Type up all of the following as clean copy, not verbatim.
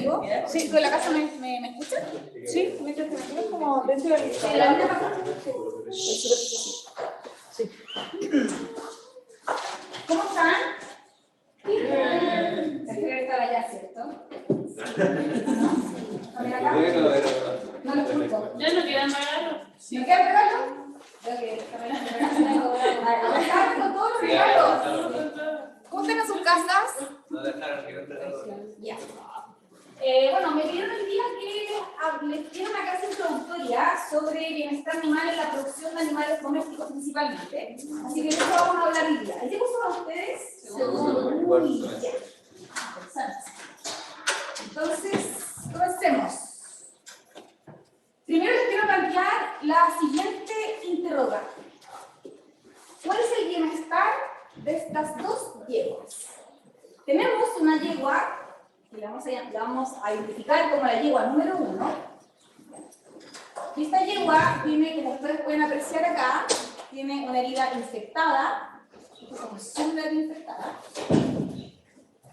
¿Digo? Sí, ¿con la casa me escuchan? Sí, mientras que me quedo como dentro de la misma. Sí. ¿Cómo están? Bien. Se cree que estaba allá, ¿cierto? ¿A ver acá? No lo escucho. Ya no quedan regalos. ¿No quedan regalos? Con todos los regalos. ¿Cómo están en sus casas? No dejaron que regalos. Ya. Bueno, me pidieron el día que les diera una clase introductoria sobre bienestar animal en la producción de animales domésticos principalmente. Así que de eso vamos a hablar hoy día. ¿En qué curso van ustedes? Segundo. Muy bien. Interesante. Entonces, comencemos. Primero les quiero plantear la siguiente interrogante. ¿Cuál es el bienestar de estas dos yeguas? Tenemos una yegua que la vamos a identificar como la yegua número 1. Esta yegua tiene, como ustedes pueden apreciar acá, tiene una herida infectada, como súper infectada.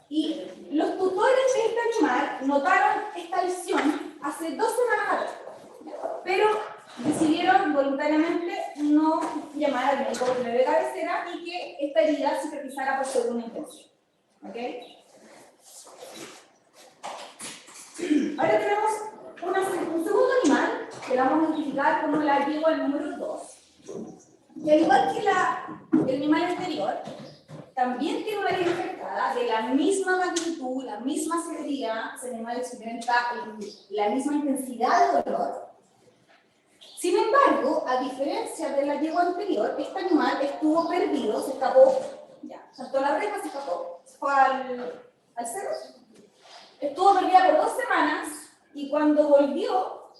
Y los tutores de este animal notaron esta lesión hace 2 semanas atrás, pero decidieron voluntariamente no llamar al médico veterinario de cabecera y que esta herida cicatrizara por segunda intención. ¿Ok? Ahora tenemos un segundo animal que vamos a identificar como la yegua número 2. Y al igual que el animal anterior, también tiene una herida infectada de la misma magnitud, la misma severidad. Ese animal experimenta la misma intensidad de dolor. Sin embargo, a diferencia de la yegua anterior, este animal estuvo perdido, se escapó, ya, saltó la reja, se escapó, se fue al cerro. Estuvo perdida por 2 semanas y cuando volvió,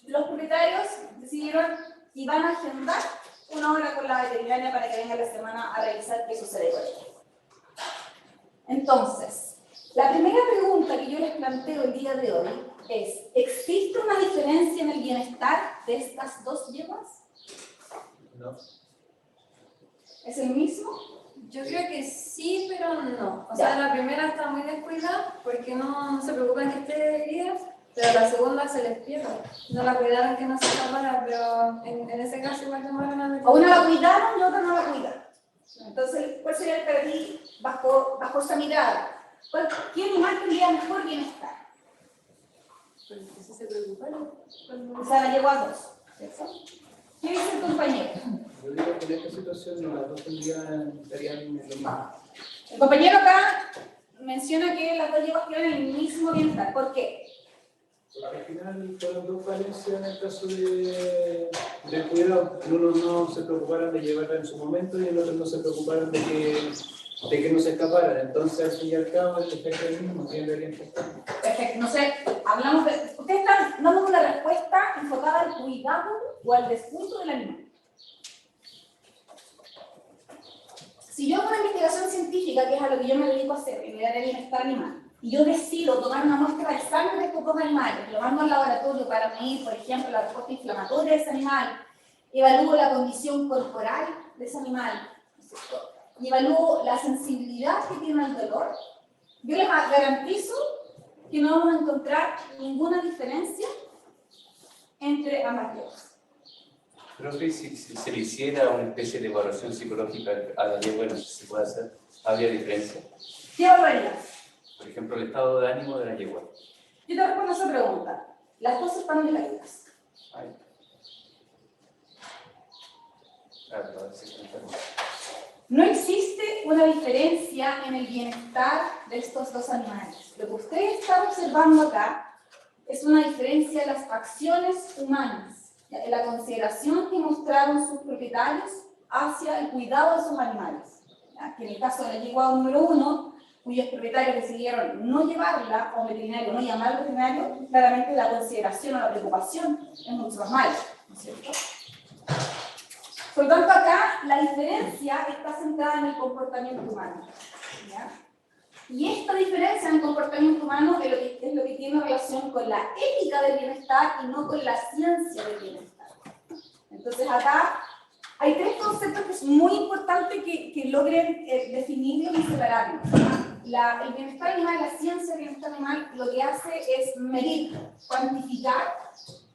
los propietarios decidieron y van a agendar una hora con la veterinaria para que venga la semana a revisar qué sucede con ella. Entonces, la primera pregunta que yo les planteo el día de hoy es: ¿existe una diferencia en el bienestar de estas dos yeguas? No. ¿Es el mismo? Yo creo que sí, pero no. O sea, la primera está muy descuidada porque no se preocupan que esté herida, pero la segunda se les pierde. No la cuidaron que no se escapara, pero en ese caso igual tomaron a O una la cuidaron y otra no la cuidaron. Entonces, ¿cuál sería el perfil bajo esa mirada? ¿Qué animal tendría mejor bienestar? Porque si se preocuparon. O sea, la yegua 2, ¿cierto? ¿Qué dice el compañero? Yo digo que en esta situación no, las dos estarían lo mismo. El compañero acá menciona que las dos yeguas tienen el mismo bienestar. ¿Por qué? Porque al final fueron dos falencias en el caso de cuidado. Uno no se preocuparon de llevarla en su momento y el otro no se preocuparon de que no se escaparan. Entonces, al fin y al cabo, el efecto es el mismo, siempre bien importante. Perfecto. No sé, hablamos de... Ustedes están dando una respuesta enfocada al cuidado o al desuso del animal. Si yo hago una investigación científica, que es a lo que yo me dedico a hacer, en el área de bienestar animal, y yo decido tomar una muestra de sangre de estos dos animales, lo mando al laboratorio para medir, por ejemplo, la respuesta inflamatoria de ese animal, evalúo la condición corporal de ese animal, ¿cierto? Y evalúo la sensibilidad que tiene al dolor, yo les garantizo que no vamos a encontrar ninguna diferencia entre ambas yeguas. Creo que si se le hiciera una especie de evaluación psicológica a la yegua, no sé si se puede hacer, ¿habría diferencia? ¿Qué evaluarías? Por ejemplo, el estado de ánimo de la yegua. Yo te respondo a esa pregunta. Las dos están decaídas. Ay. Claro, sí, No existe una diferencia en el bienestar de estos dos animales. Lo que ustedes están observando acá es una diferencia en las acciones humanas, en la consideración que mostraron sus propietarios hacia el cuidado de sus animales. Que en el caso de la yegua número 1, cuyos propietarios decidieron no llevarla a un veterinario, no llamar al veterinario, claramente la consideración o la preocupación es mucho más mala, ¿no es cierto? Por lo tanto, acá la diferencia está centrada en el comportamiento humano, ¿ya? Y esta diferencia en el comportamiento humano es lo que tiene relación con la ética del bienestar y no con la ciencia del bienestar. Entonces, acá hay 3 conceptos que es muy importante que logren definirlos y separarlos. el bienestar animal, la ciencia del bienestar animal, lo que hace es medir, cuantificar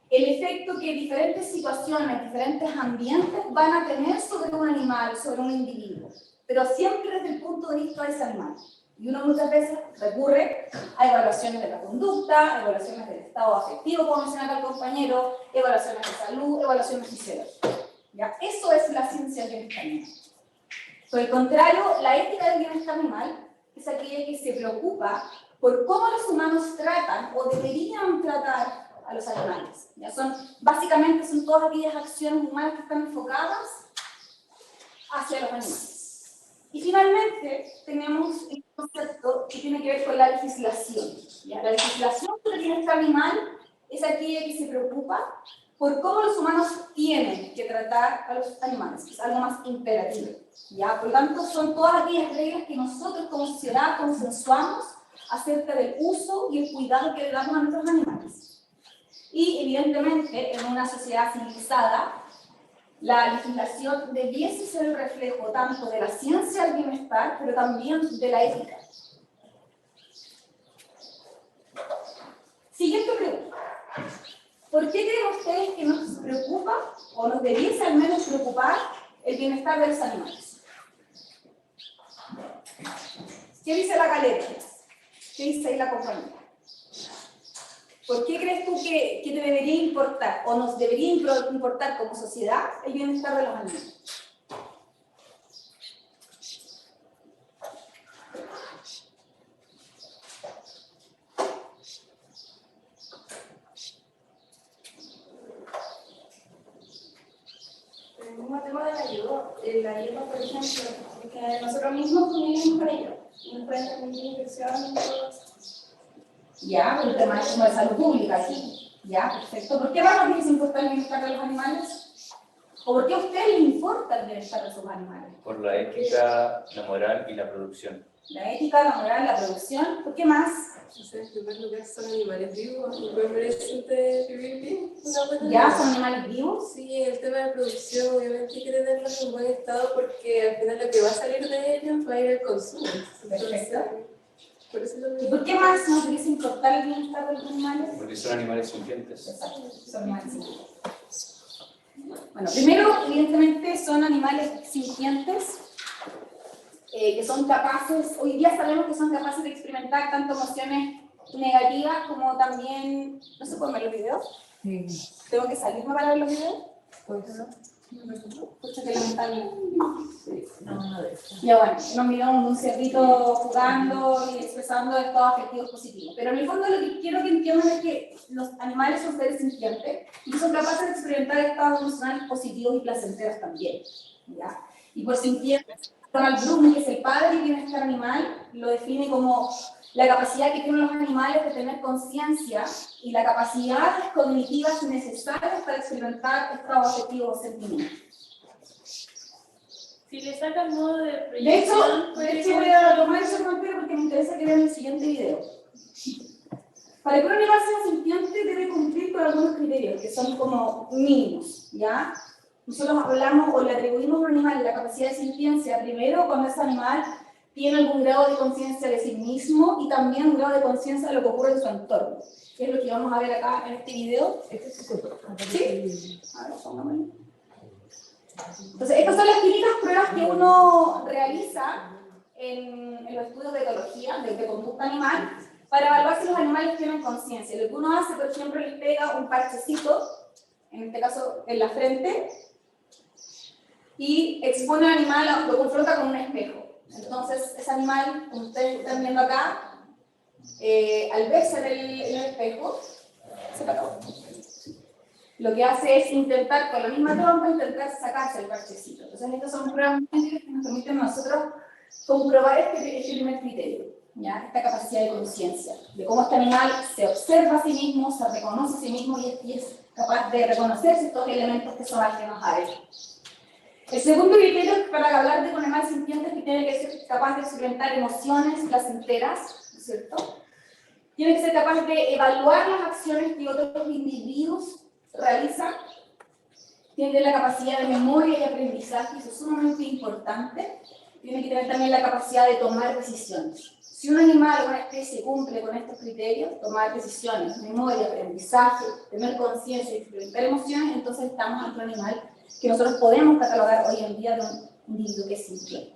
el efecto que diferentes situaciones, diferentes ambientes van a tener sobre un animal, sobre un individuo, pero siempre desde el punto de vista de ese animal. Y uno muchas veces recurre a evaluaciones de la conducta, evaluaciones del estado afectivo, como mencionaba el compañero, evaluaciones de salud, evaluaciones fisiológicas. ¿Ya? Eso es la ciencia del bienestar animal. Por el contrario, la ética del bienestar animal es aquella que se preocupa por cómo los humanos tratan o deberían tratar a los animales. ¿Ya? Básicamente son todas aquellas acciones humanas que están enfocadas hacia los animales. Y finalmente tenemos un concepto que tiene que ver con la legislación. ¿Ya? La legislación del bienestar animal es aquella que se preocupa por cómo los humanos tienen que tratar a los animales, que es algo más imperativo. ¿Ya? Por lo tanto, son todas aquellas reglas que nosotros como sociedad consensuamos acerca del uso y el cuidado que le damos a nuestros animales. Y evidentemente, en una sociedad civilizada, la legislación debiese ser el reflejo tanto de la ciencia del bienestar, pero también de la ética. Siguiente pregunta. ¿Por qué creen ustedes que nos preocupa, o nos debiese al menos preocupar, el bienestar de los animales? ¿Qué dice la caleta? ¿Qué dice ahí la compañía? ¿Por qué crees tú que te debería importar, o nos debería importar como sociedad, el bienestar de los animales? El mismo tema de la ayuda, por ejemplo, porque nosotros mismos convivimos con ellos y nos pueden transmitir infecciones y todo eso. Ya, el tema es como de salud pública aquí. Ya, perfecto. ¿Por qué más nos importa el bienestar de los animales? ¿O por qué a ustedes les importa el bienestar de sus animales? Por la ética, la moral y la producción. La ética, la moral, la producción. ¿Por qué más? O sea, en primer lugar son animales vivos, y me merece de vivir bien. ¿Ya son animales vivos? Sí, el tema de producción, obviamente hay que tenerlos en buen estado porque al final lo que va a salir de ellos va a ir al consumo. Perfecto. Por eso ¿Y por qué más nos debería importar el bienestar de los animales? Porque son animales sintientes. Exacto, son animales sintientes. Bueno, primero, evidentemente, son animales sintientes que son capaces, hoy día sabemos que son capaces de experimentar tanto emociones negativas como también, ¿no se pueden ver los videos? Sí, ¿Tengo que salirme para ver los videos? pues Escucha que lamentablemente. no de eso. Ya bueno, nos miramos un cerdito jugando y expresando estados afectivos positivos. Pero en el fondo lo que quiero que entiendan es que los animales son seres sintientes y son capaces de experimentar estados emocionales positivos y placenteros también. ¿Ya? Y por sintientes, Donald Bloom, que es el padre del bienestar animal, lo define como la capacidad que tienen los animales de tener conciencia y la capacidad cognitivas necesarias para experimentar estados afectivos o sentimientos. Si le sacan modo de De proyección, hecho voy a tomar ese comentario porque me interesa que vean el siguiente video. Para que un animal sea sintiente debe cumplir con algunos criterios que son como mínimos, ¿ya? Nosotros hablamos o le atribuimos a un animal la capacidad de sintiencia primero cuando ese animal tiene algún grado de conciencia de sí mismo y también un grado de conciencia de lo que ocurre en su entorno. ¿Qué es lo que vamos a ver acá en este video? ¿Sí? A ver, póngamelo. Entonces, estas son las típicas pruebas que uno realiza en los estudios de etología, de conducta animal, para evaluar si los animales tienen conciencia. Lo que uno hace, por ejemplo, les pega un parchecito, en este caso en la frente, y expone al animal, lo confronta con un espejo. Entonces, ese animal, como ustedes están viendo acá, al verse en el espejo, se paró. Lo que hace es intentar, con la misma trompa, intentar sacarse el parchecito. Entonces, estas son pruebas que nos permiten a nosotros comprobar este primer criterio, ¿ya? Esta capacidad de conciencia, de cómo este animal se observa a sí mismo, se reconoce a sí mismo y es capaz de reconocer estos elementos que son ajenos a él. El segundo criterio para hablar de un animal sintiente es que tiene que ser capaz de experimentar emociones placenteras, ¿no es cierto? Tiene que ser capaz de evaluar las acciones que otros individuos realizan. Tiene que tener la capacidad de memoria y aprendizaje, eso es sumamente importante. Tiene que tener también la capacidad de tomar decisiones. Si un animal o una especie cumple con estos criterios, tomar decisiones, memoria, aprendizaje, tener conciencia y experimentar emociones, entonces estamos ante un animal que nosotros podemos catalogar hoy en día de un individuo que es sintiente.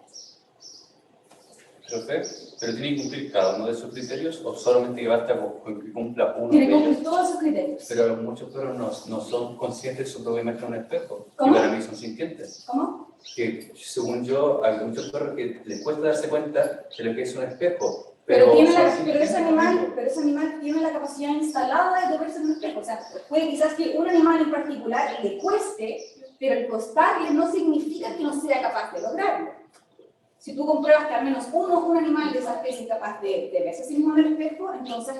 Profe, ¿pero tiene que cumplir cada uno de esos criterios o solamente basta con que cumpla uno Tiene de que ellos? cumplir todos esos criterios. Pero muchos perros no son conscientes de su propia imagen en un espejo. ¿Cómo? Y para mí son sintientes. ¿Cómo? Que según yo, hay muchos perros que les cuesta darse cuenta de lo que es un espejo. Pero ese sintientes. animal tiene la capacidad instalada de verse en un espejo. O sea, puede quizás que un animal en particular le cueste, pero el costarle no significa que no sea capaz de lograrlo. Si tú compruebas que al menos un animal de esa especie es capaz de verse a sí mismo en el espejo, entonces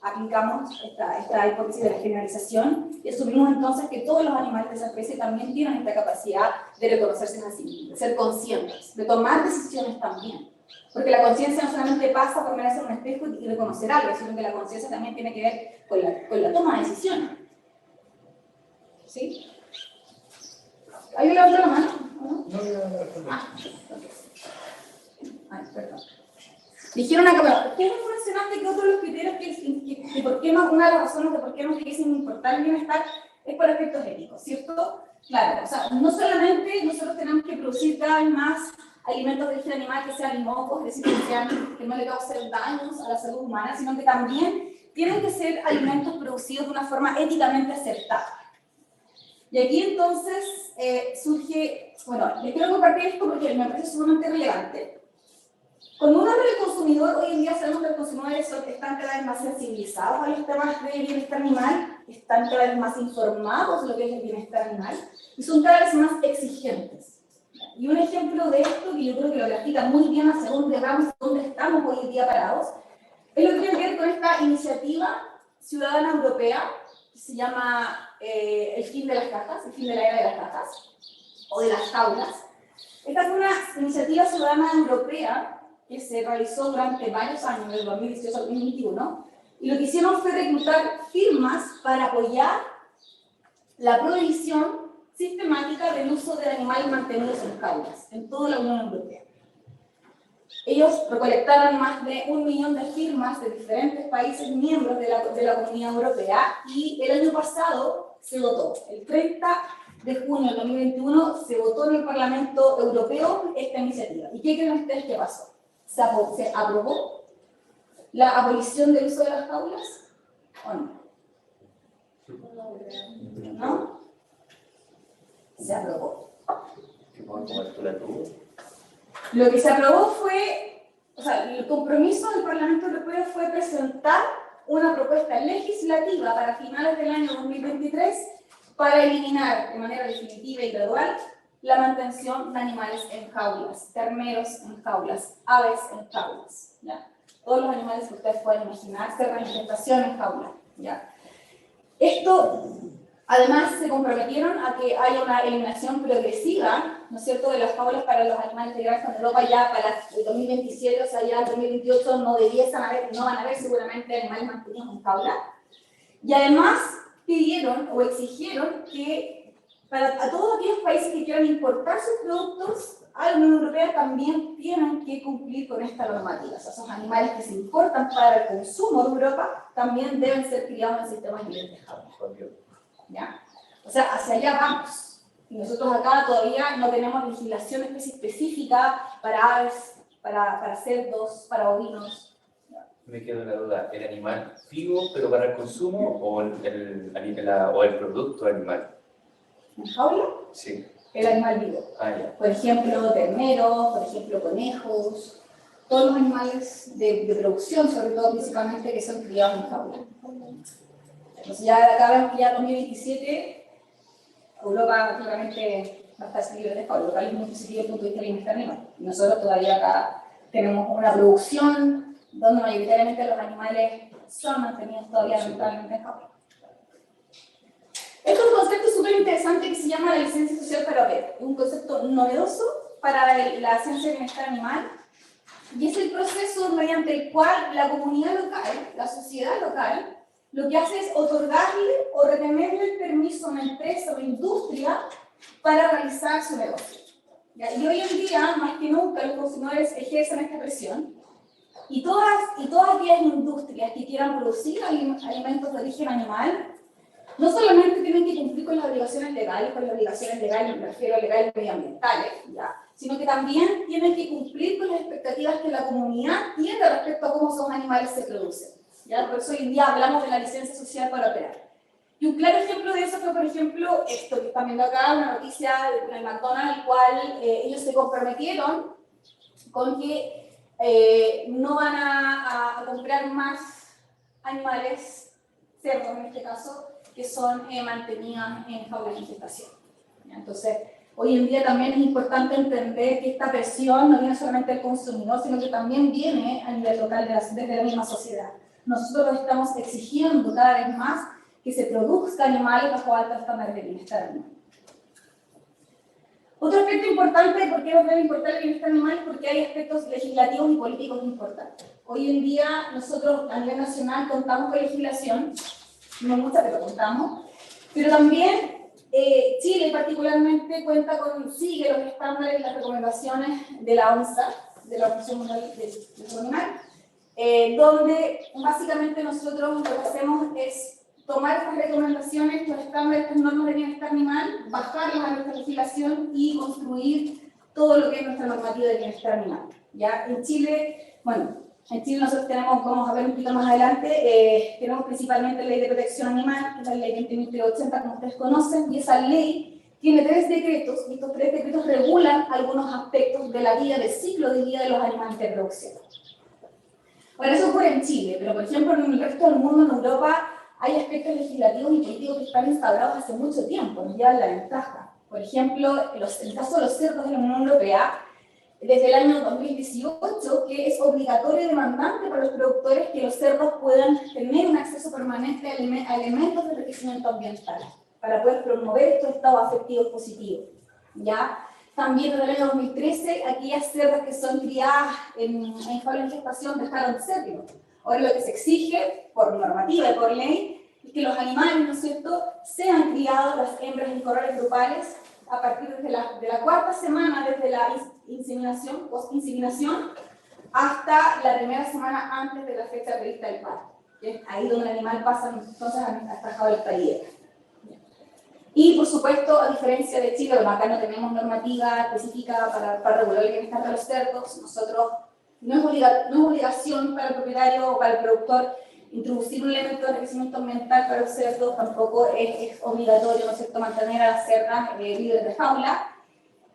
aplicamos esta hipótesis de la generalización y asumimos entonces que todos los animales de esa especie también tienen esta capacidad de reconocerse a sí mismos, de ser conscientes, de tomar decisiones también. Porque la conciencia no solamente pasa por mirarse en un espejo y reconocer algo, sino que la conciencia también tiene que ver con la toma de decisiones. ¿Sí? ¿Alguien levantó la mano? ¿No? Ay, perdón. Dijeron acá, bueno, ¿qué mencionaste que otro de los criterios que por qué no, una de las razones de por qué nos dicen importar el bienestar es por aspectos éticos, ¿cierto? Claro, o sea, no solamente nosotros tenemos que producir cada vez más alimentos de origen animal que sean innocuos, es decir, que no le causen daños a la salud humana, sino que también tienen que ser alimentos producidos de una forma éticamente aceptada. Y aquí entonces surge, bueno, les quiero compartir esto porque me parece sumamente relevante. Cuando uno habla del consumidor, hoy en día sabemos que los consumidores están cada vez más sensibilizados a los temas de bienestar animal, están cada vez más informados de lo que es el bienestar animal y son cada vez más exigentes. Y un ejemplo de esto, que yo creo que lo grafica muy bien hacia dónde vamos, dónde estamos hoy en día parados, es lo que tiene que ver con esta iniciativa ciudadana europea que se llama el fin de las cajas, el fin de la era de las cajas, o de las jaulas. Esta es una iniciativa ciudadana europea que se realizó durante varios años, del 2018 al 2021, y lo que hicieron fue reclutar firmas para apoyar la prohibición sistemática del uso de animales mantenidos en jaulas en toda la Unión Europea. Ellos recolectaron más de 1 millón de firmas de diferentes países miembros de la Comunidad Europea y el año pasado se votó, el 30 de junio del 2021 se votó en el Parlamento Europeo esta iniciativa. ¿Y qué creen ustedes que pasó? ¿Se aprobó la abolición del uso de las jaulas o no? ¿No? Se aprobó. Lo que se aprobó fue, o sea, el compromiso del Parlamento Europeo fue presentar una propuesta legislativa para finales del año 2023 para eliminar de manera definitiva y gradual la mantención de animales en jaulas, terneros en jaulas, aves en jaulas, ¿ya? Todos los animales que ustedes pueden imaginar, alimentación en jaulas, ¿ya? Esto, además, se comprometieron a que haya una eliminación progresiva, ¿no es cierto?, de las jaulas para los animales de granja en Europa ya para el 2027, o sea, ya en 2028 no van a haber seguramente animales mantenidos en jaula. Y además pidieron o exigieron que a todos aquellos países que quieran importar sus productos a la Unión Europea también tienen que cumplir con esta normativa. O sea, esos animales que se importan para el consumo de Europa también deben ser criados en sistemas libres de jaula. ¿Ya? O sea, hacia allá vamos. Y nosotros acá todavía no tenemos legislación específica para aves, para cerdos, para ovinos. Me queda la duda, ¿el animal vivo pero para el consumo o el producto animal? ¿En jaula? Sí. El animal vivo. Ah, ya. Por ejemplo, terneros, por ejemplo, conejos, todos los animales de producción, sobre todo principalmente, que son criados en jaula. Entonces ya de acá vemos que ya en 2027 Europa claramente va a estar libre de jaula, lo cual es muy positivo desde el punto de vista del bienestar animal. Y nosotros todavía acá tenemos una producción donde mayoritariamente los animales son mantenidos todavía lamentablemente en jaula. Este es un concepto súper interesante que se llama la licencia social para ver. Es un concepto novedoso para la ciencia del bienestar animal y es el proceso mediante el cual la comunidad local, la sociedad local, lo que hace es otorgarle o retenerle el permiso a una empresa o industria para realizar su negocio. Y hoy en día, más que nunca, los consumidores ejercen esta presión Y todas aquellas industrias que quieran producir alimentos de origen animal, no solamente tienen que cumplir con las obligaciones legales, me refiero a legales medioambientales, ¿ya? Sino que también tienen que cumplir con las expectativas que la comunidad tiene respecto a cómo esos animales se producen, ¿ya? Por eso hoy en día hablamos de la licencia social para operar. Y un claro ejemplo de eso fue, por ejemplo, esto que están viendo acá, una noticia del McDonald's, en el cual ellos se comprometieron con que no van a comprar más animales, cerdos en este caso, que son mantenidas en jaulas de gestación. Entonces, hoy en día también es importante entender que esta presión no viene solamente del consumidor, sino que también viene a nivel local desde la misma sociedad. Nosotros estamos exigiendo cada vez más que se produzca animales bajo altos estándares de bienestar animal. Otro aspecto importante, ¿por qué nos debe importar el bienestar animal? Porque hay aspectos legislativos y políticos importantes. Hoy en día nosotros a nivel nacional contamos con legislación, no mucha, pero contamos, pero también Chile particularmente sigue los estándares y las recomendaciones de la OMSA, de la Organización Mundial de la Salud Animal, donde básicamente nosotros lo que hacemos es tomar estas recomendaciones, estos estándares, estas normas de bienestar animal, bajarlas a nuestra legislación y construir todo lo que es nuestra normativa de bienestar animal. ¿Ya? En Chile nosotros tenemos, vamos a ver un poquito más adelante, tenemos principalmente la Ley de Protección Animal, que es la Ley 20.080, como ustedes conocen, y esa ley tiene 3 decretos, y estos 3 decretos regulan algunos aspectos de la vida, del ciclo de vida de los animales de producción. Bueno, eso ocurre en Chile, pero por ejemplo en el resto del mundo, en Europa, hay aspectos legislativos y políticos que están instaurados hace mucho tiempo, nos llevan la ventaja. Por ejemplo, en el caso de los cerdos de la Unión Europea, desde el año 2018, que es obligatorio y demandante para los productores que los cerdos puedan tener un acceso permanente a elementos de enriquecimiento ambiental, para poder promover estos estados afectivos positivos. ¿Ya? También desde el año 2013, aquellas cerdas que son criadas en jaulas de gestación dejaron de serlo. Ahora lo que se exige, por normativa y por ley, es que los animales, ¿no es cierto?, sean criados, las hembras en corrales grupales, a partir de la 4ª semana desde la inseminación, post-inseminación, hasta la primera semana antes de la fecha prevista del parto. Es ahí donde el animal pasa entonces a esta jaula parida. Y por supuesto, a diferencia de Chile, donde acá no tenemos normativa específica para regular el bienestar de los cerdos, nosotros no es obligación para el propietario o para el productor introducir un elemento de enriquecimiento ambiental para los cerdos, tampoco es obligatorio, ¿no es cierto?, mantener a las cerdas libres de jaula,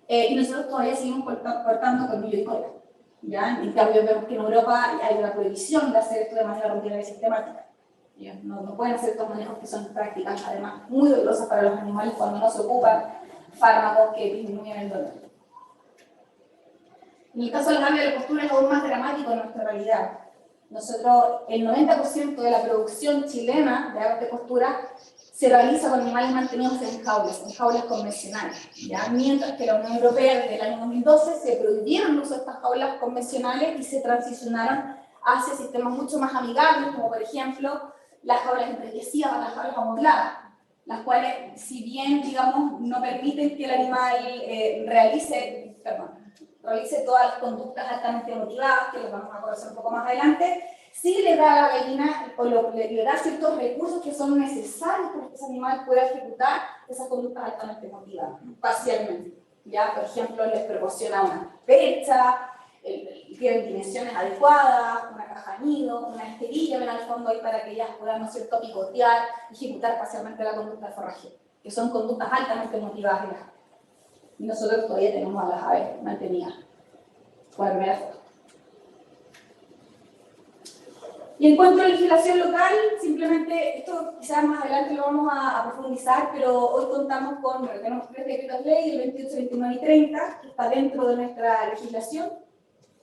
y nosotros todavía seguimos cortando colmillo y cola. ¿Ya? En cambio, vemos que en Europa hay una prohibición de hacer esto de manera rutinaria y sistemática. No pueden hacer estos manejos que son prácticas, además, muy dolorosas para los animales cuando no se ocupan fármacos que disminuyen el dolor. En el caso del cambio de postura es aún más dramático en nuestra realidad. Nosotros, el 90% de la producción chilena de aves de postura se realiza con animales mantenidos en jaulas convencionales, ¿ya? Mientras que la Unión Europea desde el año 2012 se prohibieron el uso de estas jaulas convencionales y se transicionaron hacia sistemas mucho más amigables, como por ejemplo las jaulas enriquecidas o las jaulas amobladas, las cuales, si bien, digamos, no permiten que el animal realice todas las conductas altamente motivadas, que las vamos a conocer un poco más adelante, sí le da a la gallina, le da ciertos recursos que son necesarios para que ese animal pueda ejecutar esas conductas altamente motivadas, parcialmente. ¿Ya? Por ejemplo, les proporciona una percha, tienen dimensiones adecuadas, una caja nido, una esterilla ven al fondo ahí para que ellas puedan, ¿no es cierto?, picotear y ejecutar parcialmente la conducta de forraje, que son conductas altamente motivadas en las aves. Y nosotros todavía tenemos a las aves mantenidas por primera vez. Y en cuanto a legislación local, simplemente, esto quizás más adelante lo vamos a profundizar, pero hoy tenemos 3 decretos ley, el 28, 29 y 30, que está dentro de nuestra legislación.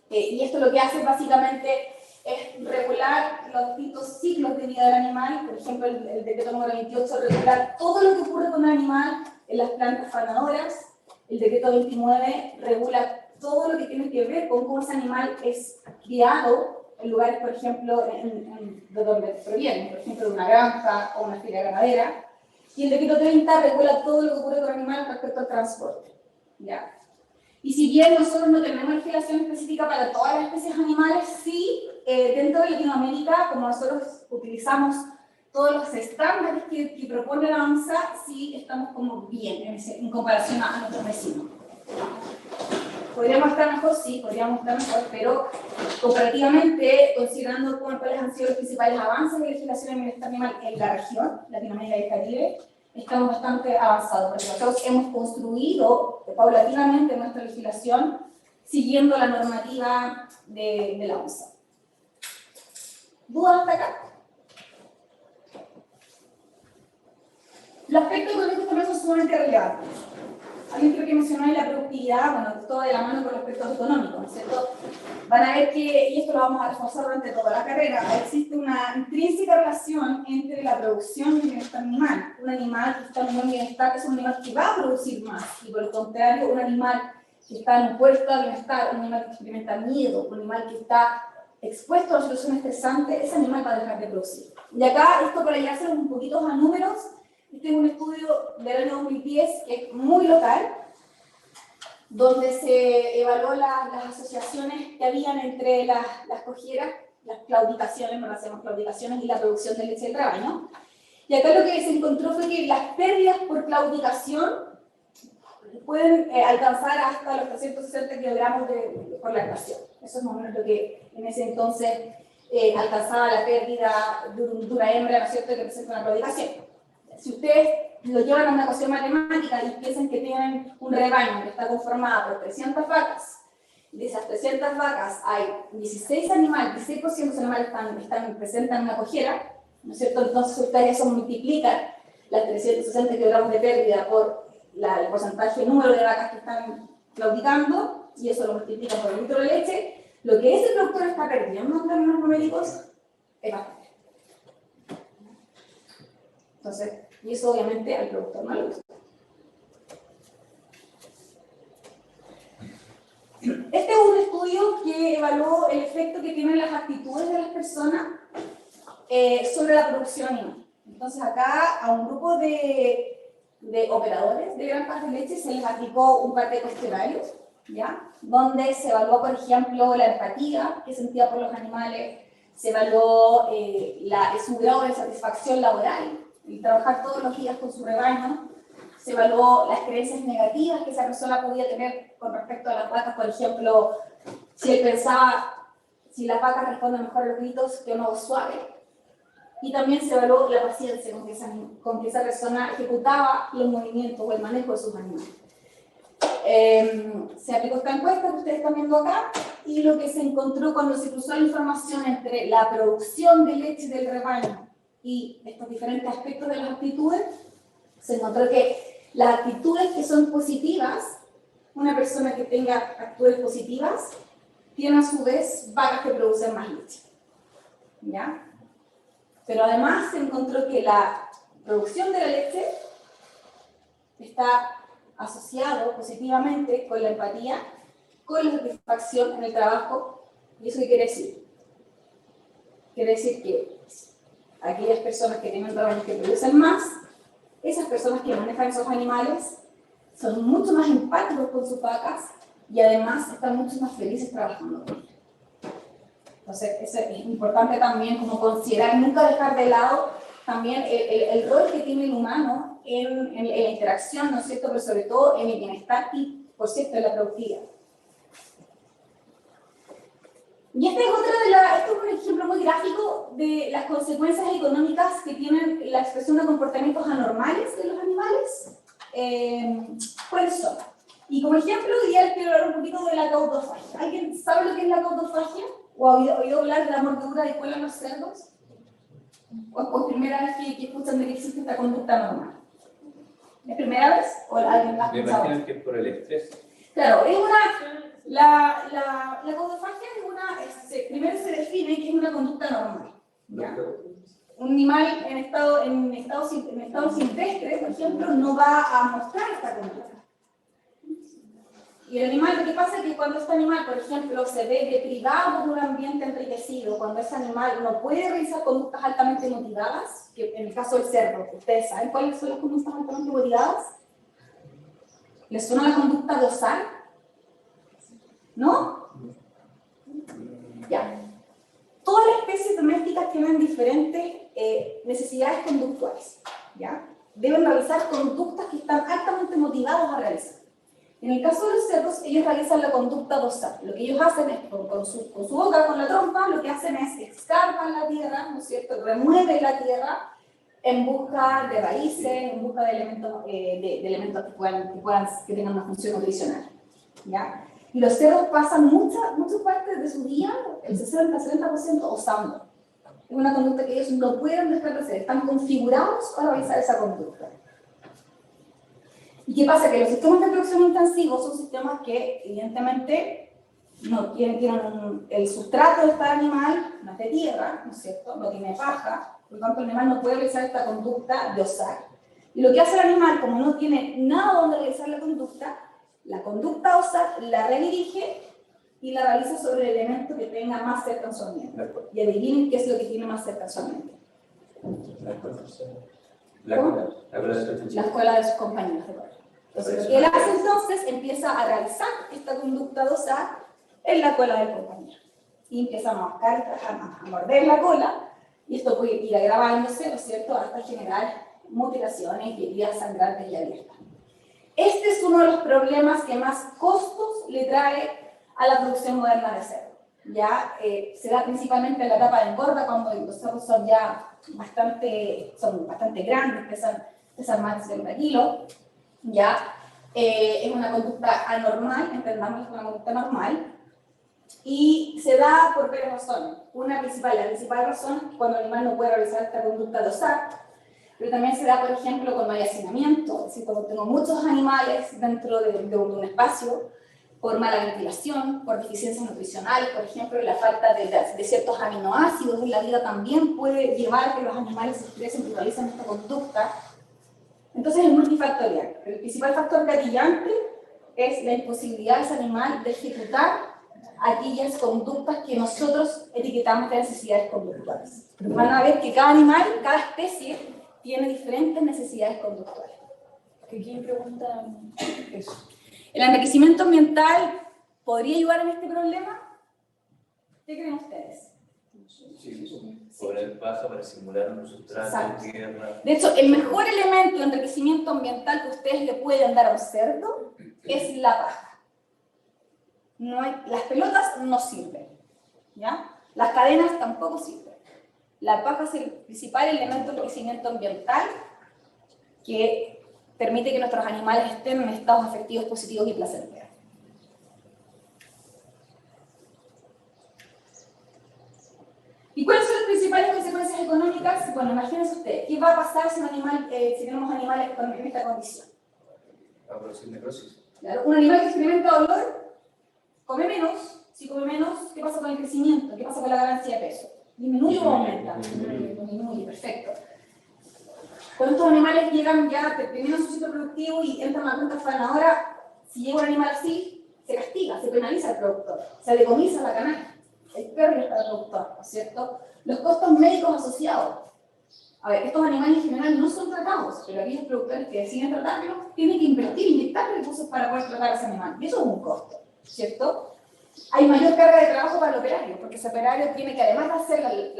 Y esto lo que hace básicamente es regular los distintos ciclos de vida del animal. Por ejemplo, el decreto número 28 regula todo lo que ocurre con el animal en las plantas fanadoras. El decreto 29 regula todo lo que tiene que ver con cómo ese animal es criado en lugares, por ejemplo, de donde proviene, por ejemplo, de una granja o una feria ganadera. Y el decreto 30 regula todo lo que ocurre con el animal respecto al transporte. ¿Ya? Y si bien nosotros no tenemos legislación específica para todas las especies animales, sí, dentro de Latinoamérica, como nosotros utilizamos todos los estándares que propone la OMSA, sí estamos como bien en comparación a nuestros vecinos. ¿Podríamos estar mejor? Sí, podríamos estar mejor, pero comparativamente, considerando cuáles han sido los principales avances de legislación en bienestar animal en la región, Latinoamérica y el Caribe, estamos bastante avanzados, porque nosotros hemos construido paulatinamente nuestra legislación siguiendo la normativa de la OMSA. ¿Dudas hasta acá? Los aspectos económicos también son sumamente relevantes. Alguien creo que mencionó en la productividad, bueno, todo de la mano con los aspectos económicos, ¿no es cierto? Van a ver que, y esto lo vamos a reforzar durante toda la carrera, existe una intrínseca relación entre la producción y el bienestar animal. Un animal que está en un buen bienestar es un animal que va a producir más, y por el contrario, un animal que está en un puesto de bienestar, un animal que experimenta miedo, un animal que está expuesto a una situación estresante, ese animal va a dejar de producir. Y acá, esto para llevarse un poquito a números, este es un estudio del año 2010 que es muy local, donde se evaluó las asociaciones que habían entre las cojieras, las claudicaciones, no las hacemos claudicaciones, y la producción de leche del rebaño. Y acá lo que se encontró fue que las pérdidas por claudicación pueden alcanzar hasta los 360 kilogramos por lactación. Eso es más o menos lo que en ese entonces alcanzaba la pérdida de una hembra, ¿no es cierto?, que presenta una claudicación. Si ustedes lo llevan a una ecuación matemática y piensan que tienen un rebaño que está conformado por 300 vacas, de esas 300 vacas hay 16 animales, 16% de los animales presentan una cojera, ¿no es cierto? Entonces ustedes eso multiplican las 360 kilogramos de pérdida por el porcentaje, el número de vacas que están claudicando, y eso lo multiplican por el litro de leche. Lo que ese productor está perdiendo en términos numéricos es bastante. Entonces, y eso obviamente al productor no le gusta. Este es un estudio que evaluó el efecto que tienen las actitudes de las personas sobre la producción animal. Entonces acá a un grupo de operadores de granjas de leche se les aplicó un par de cuestionarios, ¿ya? Donde se evaluó, por ejemplo, la empatía que sentía por los animales, se evaluó su grado de satisfacción laboral, el trabajar todos los días con su rebaño, se evaluó las creencias negativas que esa persona podía tener con respecto a las vacas, por ejemplo, si él pensaba si las vacas responden mejor a los gritos que una voz suave, y también se evaluó la paciencia con que esa persona ejecutaba los movimientos o el manejo de sus animales. Se aplicó esta encuesta que ustedes están viendo acá, y lo que se encontró cuando se cruzó la información entre la producción de leche del rebaño y estos diferentes aspectos de las actitudes, se encontró que las actitudes que son positivas, una persona que tenga actitudes positivas, tiene a su vez vacas que producen más leche. ¿Ya? Pero además se encontró que la producción de la leche está asociado positivamente con la empatía, con la satisfacción en el trabajo. ¿Y eso qué quiere decir? Quiere decir que aquellas personas que tienen trabajos que producen más, esas personas que manejan esos animales, son mucho más empáticos con sus vacas y además están mucho más felices trabajando con ellas. Entonces, eso es importante también como considerar, nunca dejar de lado también el rol que tiene el humano en la interacción, ¿no es cierto?, pero sobre todo en el bienestar y, por cierto, en la productividad. Y este es un ejemplo muy gráfico de las consecuencias económicas que tienen la expresión de comportamientos anormales de los animales. ¿Cuáles son? Y como ejemplo, hoy día les quiero hablar un poquito de la caudofagia. ¿Alguien sabe lo que es la caudofagia? ¿O ha oído hablar de la mordedura de cola en los cerdos? ¿O es primera vez que escuchan de que existe esta conducta normal? ¿Es primera vez? ¿O alguien la ha Me escuchado? imagino que es por el estrés. Claro, es la caudofagia es primero se define que es una conducta normal. ¿Ya? Un animal en estado silvestre, por ejemplo, no va a mostrar esta conducta. Y el animal, lo que pasa es que cuando este animal, por ejemplo, se ve deprivado de un ambiente enriquecido, cuando ese animal no puede realizar conductas altamente motivadas, que en el caso del cerdo, ¿ustedes saben cuáles son las conductas altamente motivadas? ¿Les suena la conducta de osar? ¿No? Ya. Todas las especies domésticas tienen diferentes necesidades conductuales, ¿ya? Deben realizar conductas que están altamente motivadas a realizar. En el caso de los cerdos, ellos realizan la conducta dorsal. Lo que ellos hacen es, con su boca, con la trompa, lo que hacen es escarban la tierra, ¿no es cierto? Remueven la tierra en busca de raíces, en busca de elementos, que tengan una función nutricional, ¿ya? Y los cerdos pasan muchas partes de su día, el 60-70% osando. Es una conducta que ellos no pueden dejar de hacer, están configurados para realizar esa conducta. ¿Y qué pasa? Que los sistemas de producción intensivos son sistemas que, evidentemente, no tienen el sustrato de este animal, no es de tierra, ¿no es cierto? No tiene paja, por lo tanto el animal no puede realizar esta conducta de osar. Y lo que hace el animal, como no tiene nada donde realizar la conducta osar la redirige y la realiza sobre el elemento que tenga más cerca en su ambiente. Y adivinen qué es lo que tiene más cerca en su ambiente. La escuela de sus compañeros de cola. Entonces, lo que él hace entonces, empieza a realizar esta conducta de osar en la cola del compañero. Y empieza a mascar, a morder la cola, y esto puede ir agravándose, ¿no es cierto?, hasta generar mutilaciones y heridas sangrantes y abiertas. Este es uno de los problemas que más costos le trae a la producción moderna de cerdo. Ya se da principalmente en la etapa de engorda, cuando los cerdos son ya bastante grandes, pesan más de 70 kilos. Ya es una conducta anormal, entendamos que es una conducta normal, y se da por varias razones. La principal razón es cuando el animal no puede realizar esta conducta de osar, pero también se da, por ejemplo, cuando hay hacinamiento, es decir, cuando tengo muchos animales dentro de un espacio, por mala ventilación, por deficiencias nutricionales, por ejemplo, la falta de ciertos aminoácidos en la vida también puede llevar a que los animales se estresen y realicen esta conducta. Entonces es multifactorial. El principal factor gatillante es la imposibilidad de ese animal de ejecutar aquellas conductas que nosotros etiquetamos de necesidades conductuales. Van a ver que cada animal, cada especie, tiene diferentes necesidades conductuales. ¿Quién pregunta eso? ¿El enriquecimiento ambiental podría ayudar en este problema? ¿Qué creen ustedes? Sí, por el paso para simular un sustrato, tierra. De hecho, el mejor elemento de enriquecimiento ambiental que ustedes le pueden dar a un cerdo es la paja. Las pelotas no sirven, ¿ya? Las cadenas tampoco sirven. La paja es el principal elemento de enriquecimiento ambiental que permite que nuestros animales estén en estados afectivos positivos y placenteros. ¿Y cuáles son las principales consecuencias económicas? Bueno, imagínense ustedes, ¿qué va a pasar si tenemos animales en esta condición? La producción de necrosis. Claro, un animal que experimenta dolor come menos. Si come menos, ¿qué pasa con el crecimiento? ¿Qué pasa con la ganancia de peso? ¿Disminuye o aumenta? Disminuye, perfecto. Cuando estos animales llegan ya, terminan su ciclo productivo y entran a la punta fanadora, si llega un animal así, se castiga, se penaliza al productor, se decomisa la canasta. El perro está el productor, ¿no es cierto? Los costos médicos asociados. A ver, estos animales en general no son tratados, pero aquellos productores que deciden tratarlos tienen que inyectar recursos para poder tratar a ese animal. Y eso es un costo, ¿cierto? Hay mayor carga de trabajo para el operario, porque ese operario tiene que, además de hacer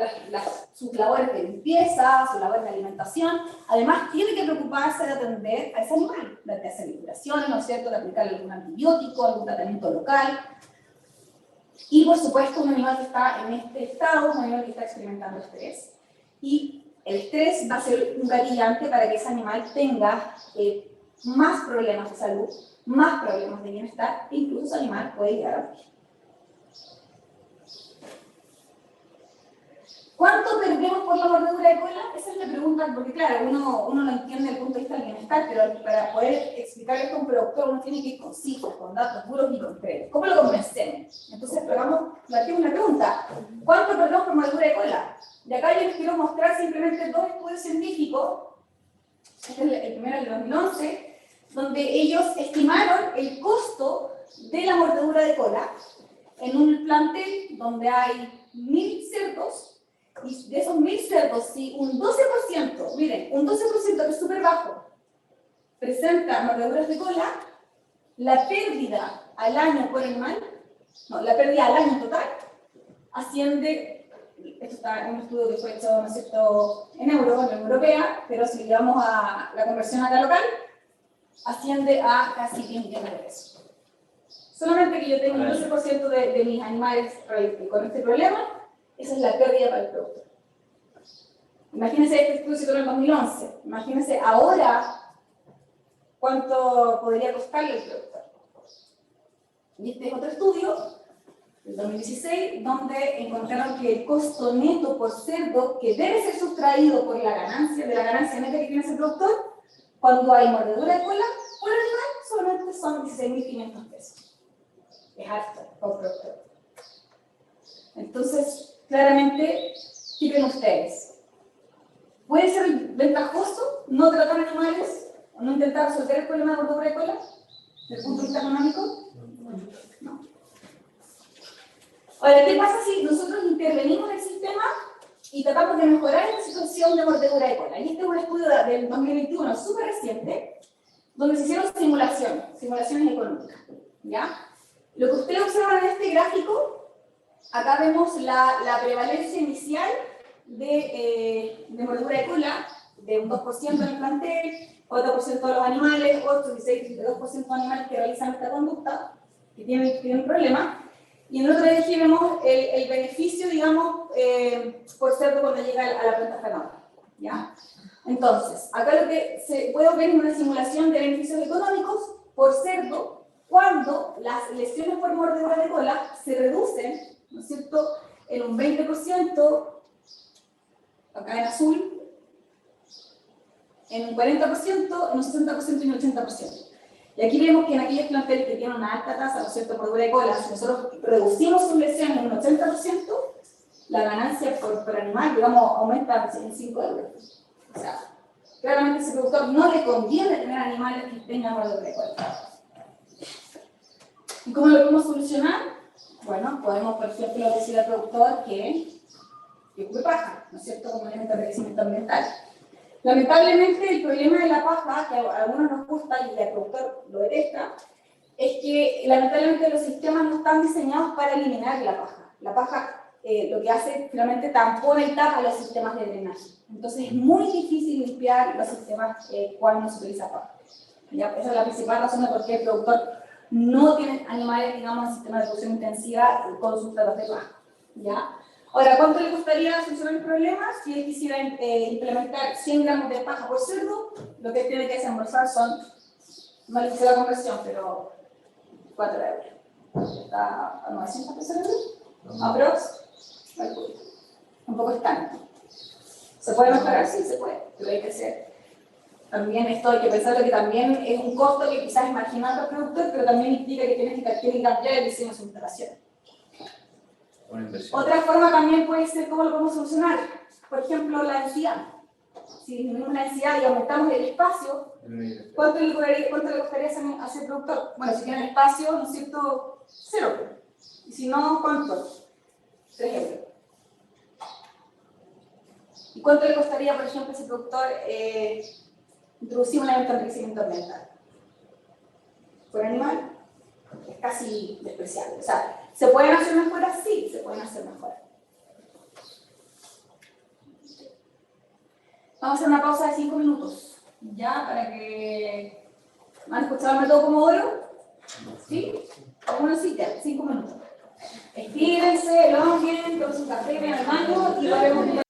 sus labores de limpieza, sus labores de alimentación, además tiene que preocuparse de atender a ese animal, de hacer curaciones, ¿no es cierto?, de aplicarle algún antibiótico, algún tratamiento local. Y, por supuesto, un animal que está en este estado, un animal que está experimentando estrés. Y el estrés va a ser un gatillante para que ese animal tenga más problemas de salud, más problemas de bienestar, e incluso ese animal puede llegar a morir. ¿Cuánto perdemos por la mordedura de cola? Esa es la pregunta, porque claro, uno lo entiende desde el punto de vista del bienestar, pero para poder explicar esto a un productor uno tiene que ir con cifras, con datos duros y concretos. ¿Cómo lo convencemos? Entonces, planteemos una pregunta. ¿Cuánto perdemos por mordedura de cola? De acá yo les quiero mostrar simplemente dos estudios científicos. Este es el primero del 2011, donde ellos estimaron el costo de la mordedura de cola en un plantel donde hay 1000 cerdos. Y de esos 1000 cerdos, si un 12%, miren, un 12% que es súper bajo, presenta mordeduras de cola, la pérdida al año por animal No, la pérdida al año total asciende, esto está en un estudio que fue hecho, ¿no es cierto?, en euro, en la Unión Europea, pero si llevamos a la conversión acá local, asciende a casi 10 millones de pesos. Solamente que yo tengo un 12% de mis animales con este problema, esa es la pérdida para el productor. Imagínense este estudio se hizo en el 2011, imagínense ahora cuánto podría costarle el productor. Y este es otro estudio, del 2016, donde encontraron que el costo neto por cerdo, que debe ser sustraído por la ganancia, de la ganancia neta que tiene ese productor, cuando hay mordedura de cola, por animal solamente son 16.500 pesos. Es alto por productor. Entonces, claramente, ¿qué creen ustedes? ¿Puede ser ventajoso no tratar animales o no intentar resolver el problema de mordedura de cola desde el punto de vista económico? No. Ahora, ¿qué pasa si nosotros intervenimos en el sistema y tratamos de mejorar esta situación de mordedura de cola? Y este es un estudio del 2021 súper reciente, donde se hicieron simulaciones económicas, ¿ya? Lo que ustedes observan en este gráfico, acá vemos la prevalencia inicial de mordedura de cola, de un 2% en el plantel, 4% de los animales, 8, 16, 32% de animales que realizan esta conducta, que tienen problema. Y en el otro eje vemos el beneficio, digamos, por cerdo cuando llega a la planta frenada, ¿ya? Entonces, acá lo que se puede ver es una simulación de beneficios económicos por cerdo cuando las lesiones por mordedura de cola se reducen, ¿no es cierto?, en un 20%, acá en azul, en un 40%, en un 60% y un 80%. Y aquí vemos que en aquellos planteles que tienen una alta tasa, ¿no es cierto?, mordedura de cola, si nosotros reducimos sus lesiones en un 80%, la ganancia por animal, digamos, aumenta en 5 euros. O sea, claramente a ese productor no le conviene tener animales que tengan mordedura de cola. ¿Y cómo lo podemos solucionar? Bueno, podemos, por ejemplo, decir al productor que ocupe paja, ¿no es cierto?, como elemento de crecimiento ambiental. Lamentablemente, el problema de la paja, que a algunos nos gusta y el productor lo detesta, es que lamentablemente los sistemas no están diseñados para eliminar la paja. La paja lo que hace finalmente tampona y tapa los sistemas de drenaje. Entonces es muy difícil limpiar los sistemas cuando se utiliza paja. ¿Ya? Esa es la principal razón de por qué el productor no tiene animales, digamos, en sistema de producción intensiva con sustratos de paja. ¿Ya? Ahora, ¿cuánto le costaría solucionar el problema? Si él quisiera implementar 100 gramos de paja por cerdo, lo que tiene que desembolsar son, no le hice la conversión, pero 4 euros. ¿Está a 900 pesos el euro? ¿Aprox? Un poco estanco. ¿Se puede mejorar? Sí, se puede, pero hay que hacer. También esto hay que pensar que también es un costo que quizás es marginal para el productor, pero también implica que tiene que cambiar el diseño de su instalación. Otra forma también puede ser cómo lo podemos solucionar. Por ejemplo, la densidad. Si disminuimos la densidad y aumentamos el espacio, ¿cuánto le costaría a ese productor? Bueno, si tiene espacio, ¿no es cierto? 0. Y si no, ¿cuánto? 3 euros. ¿Y cuánto le costaría, por ejemplo, a ese productor introducir un elemento de enriquecimiento ambiental? Por animal, es casi despreciable. O sea, ¿se pueden hacer mejoras? Sí, se pueden hacer mejoras. Vamos a hacer una pausa de 5 minutos, ya, para que... ¿Han escuchado el método Pomodoro? ¿Sí? Bueno, sí, ya, 5 minutos. Estírense, elonguen, tomen su café, vean el baño y volvemos.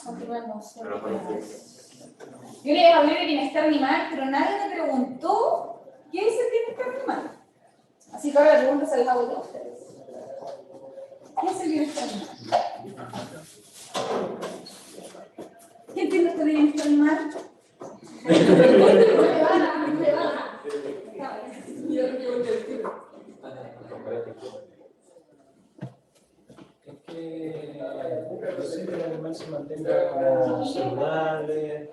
continuemos. Yo les hablé de bienestar animal, pero nadie me preguntó qué es el bienestar animal. Así que ahora la pregunta se la hago yo a ustedes. ¿Qué es el bienestar animal? ¿Qué entiende usted de bienestar animal? Es que el animal se mantenga como saludable,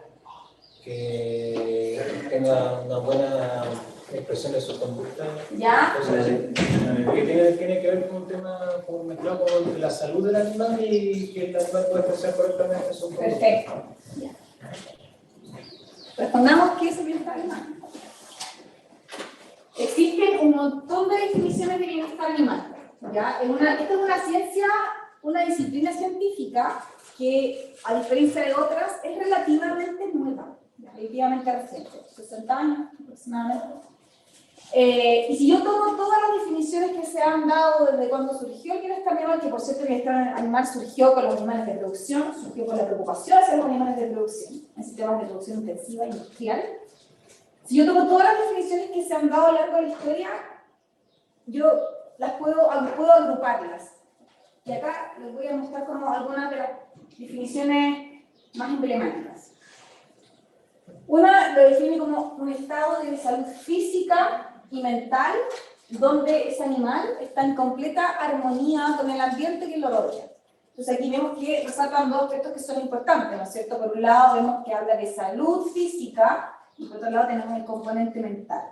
que tenga una buena expresión de su conducta. ¿Ya? Entonces, que tiene que ver con un tema como mezclado con la salud del animal y que el animal pueda expresar correctamente su conducta. Perfecto. Ya. Respondamos qué es el bienestar animal. Existen un montón de definiciones de bienestar animal. ¿Ya? Esta es una ciencia, una disciplina científica que, a diferencia de otras, es relativamente nueva, relativamente reciente, 60 años aproximadamente. Y si yo tomo todas las definiciones que se han dado desde cuando surgió el bienestar animal, que por cierto el bienestar animal surgió con los animales de producción, surgió con la preocupación hacia los animales de producción, en sistemas de producción intensiva e industrial. Si yo tomo todas las definiciones que se han dado a lo largo de la historia, yo puedo agruparlas. Y acá les voy a mostrar como algunas de las definiciones más emblemáticas. Una lo define como un estado de salud física y mental donde ese animal está en completa armonía con el ambiente que lo rodea. Entonces aquí vemos que resaltan dos aspectos que son importantes, ¿no es cierto? Por un lado vemos que habla de salud física y por otro lado tenemos el componente mental.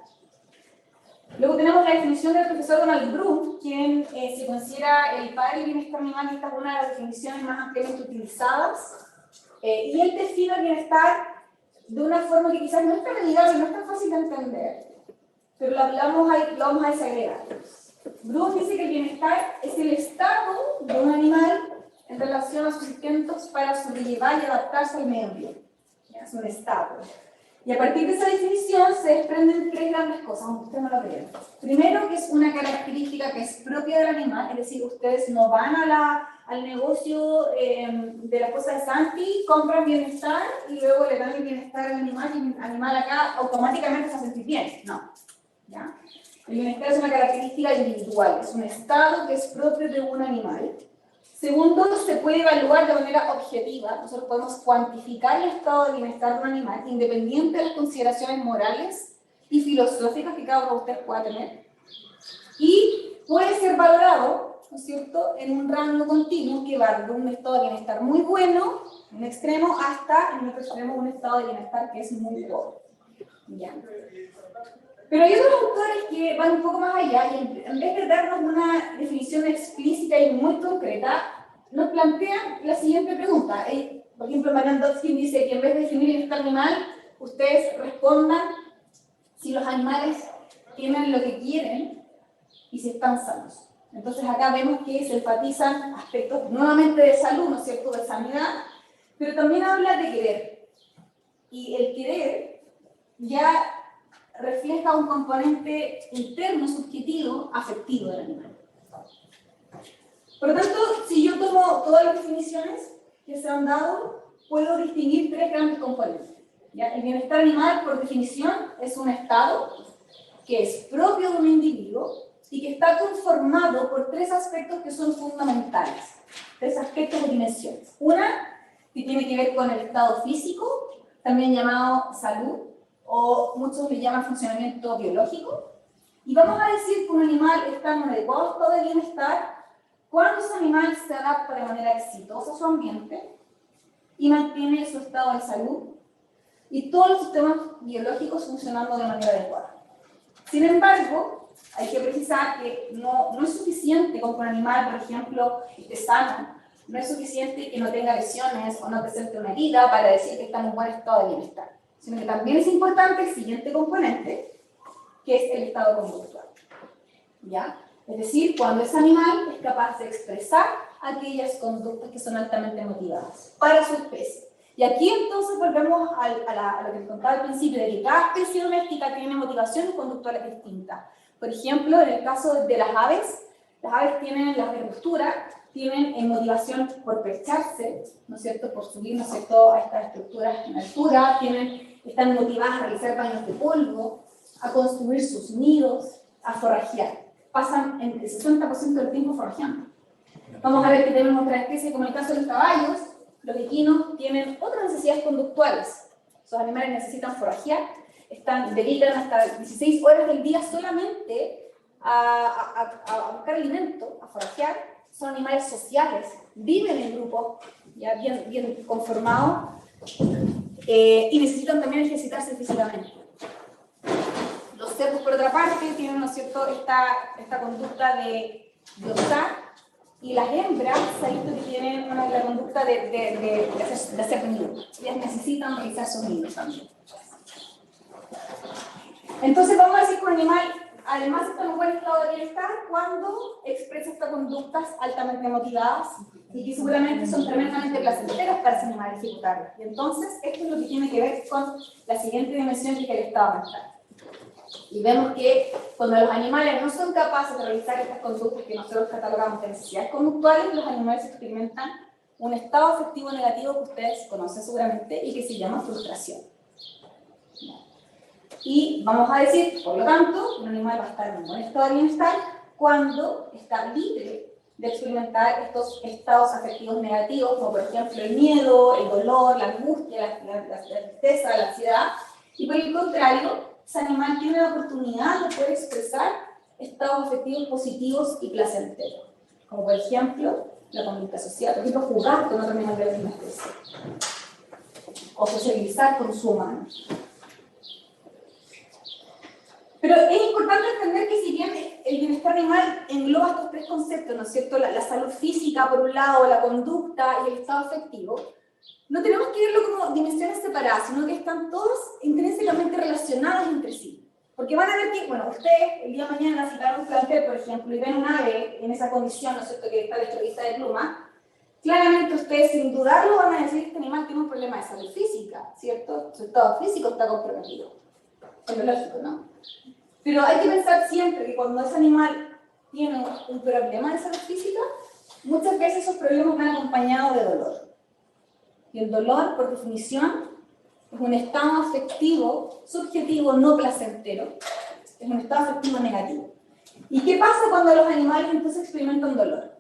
Luego tenemos la definición del profesor Donald Bloom, quien se considera el padre del bienestar animal, y esta es una de las definiciones más ampliamente utilizadas. Y él define el bienestar de una forma que quizás no es tan amigable, no es tan fácil de entender, pero lo vamos a desagregar. Bloom dice que el bienestar es el estado de un animal en relación a sus intentos para sobrellevar y adaptarse al medio ambiente. Es un estado. Y a partir de esa definición se desprenden tres grandes cosas, aunque ustedes no lo crean. Primero, que es una característica que es propia del animal, es decir, ustedes no van al negocio de la cosa de Santi, compran bienestar y luego le dan el bienestar al animal y el animal acá automáticamente se va a sentir bien. No. ¿Ya? El bienestar es una característica individual, es un estado que es propio de un animal. Segundo, se puede evaluar de manera objetiva. Nosotros podemos cuantificar el estado de bienestar de un animal independiente de las consideraciones morales y filosóficas que cada uno de ustedes pueda tener. Y puede ser valorado, ¿no es cierto?, en un rango continuo que va de un estado de bienestar muy bueno, un extremo, hasta en otro extremo un estado de bienestar que es muy pobre. ¿Ya? Pero hay otros autores que van un poco más allá y en vez de darnos una definición explícita y muy concreta, nos plantean la siguiente pregunta. Por ejemplo, Marianne Dodkin dice que en vez de definir bienestar animal, ustedes respondan si los animales tienen lo que quieren y si están sanos. Entonces acá vemos que se enfatizan aspectos nuevamente de salud, ¿no es cierto?, de sanidad, pero también habla de querer. Y el querer ya refleja un componente interno, subjetivo, afectivo del animal. Por lo tanto, si yo tomo todas las definiciones que se han dado, puedo distinguir tres grandes componentes. ¿Ya? El bienestar animal, por definición, es un estado que es propio de un individuo y que está conformado por tres aspectos que son fundamentales, tres aspectos o dimensiones. Una, que tiene que ver con el estado físico, también llamado salud, o muchos le llaman funcionamiento biológico, y vamos a decir que un animal está en un adecuado estado de bienestar cuando ese animal se adapta de manera exitosa a su ambiente y mantiene su estado de salud y todos los sistemas biológicos funcionando de manera adecuada. Sin embargo, hay que precisar que no es suficiente con que un animal, por ejemplo, esté sano, no es suficiente que no tenga lesiones o no presente una herida para decir que está en un buen estado de bienestar, sino que también es importante el siguiente componente, que es el estado conductual. ¿Ya? Es decir, cuando ese animal es capaz de expresar aquellas conductas que son altamente motivadas para su especie. Y aquí entonces volvemos a lo que les contaba al principio, de que cada especie doméstica tiene motivaciones conductuales distintas. Por ejemplo, en el caso de las Las aves tienen la postura, tienen motivación por percharse, ¿no es cierto?, por subir, ¿no es cierto?, a estas estructuras en altura, están motivadas a realizar baños de polvo, a construir sus nidos, a forrajear. Pasan el 60% del tiempo forrajeando. Vamos a ver que tenemos otras especies, como el caso de los caballos. Los equinos tienen otras necesidades conductuales. Esos animales necesitan forrajear, dedican hasta 16 horas del día solamente a buscar alimento, a forrajear. Son animales sociales, viven en grupos ya bien conformados y necesitan también ejercitarse físicamente. Los cerdos, por otra parte, tienen, ¿no es cierto?, esta conducta de osar, y las hembras se ha visto que tienen la conducta de hacer nidos. Ellas necesitan realizar sus nidos también. Entonces vamos a decir que un animal, además, está en un buen estado de bienestar cuando expresa estas conductas altamente motivadas y que seguramente son tremendamente placenteras para ese animal ejecutarlas. Y entonces, esto es lo que tiene que ver con la siguiente dimensión, que es el estado mental. Y vemos que cuando los animales no son capaces de realizar estas conductas que nosotros catalogamos de necesidades conductuales, los animales experimentan un estado afectivo negativo que ustedes conocen seguramente y que se llama frustración. Y vamos a decir, por lo tanto, un animal va a estar en un buen estado de bienestar cuando está libre de experimentar estos estados afectivos negativos, como por ejemplo el miedo, el dolor, la angustia, la tristeza, la ansiedad. Y por el contrario, ese animal tiene la oportunidad de poder expresar estados afectivos positivos y placenteros, como por ejemplo la conducta social, por ejemplo jugar con otro animal de la misma especie, o socializar con su humano. Pero es importante entender que si bien el bienestar animal engloba estos tres conceptos, ¿no es cierto?, la salud física por un lado, la conducta y el estado afectivo, no tenemos que verlo como dimensiones separadas, sino que están todas intrínsecamente relacionadas entre sí. Porque van a ver que, bueno, ustedes el día de mañana, si van a un plantel, por ejemplo, y ven un ave en esa condición, ¿no es cierto?, que está desprovista de pluma, claramente ustedes, sin dudarlo, van a decir que este animal tiene un problema de salud física, ¿cierto? Su estado físico está comprometido. Es lo lógico, ¿no? Pero hay que pensar siempre que cuando ese animal tiene un problema de salud física, muchas veces esos problemas van acompañados de dolor. Y el dolor, por definición, es un estado afectivo, subjetivo, no placentero. Es un estado afectivo negativo. ¿Y qué pasa cuando los animales entonces experimentan dolor?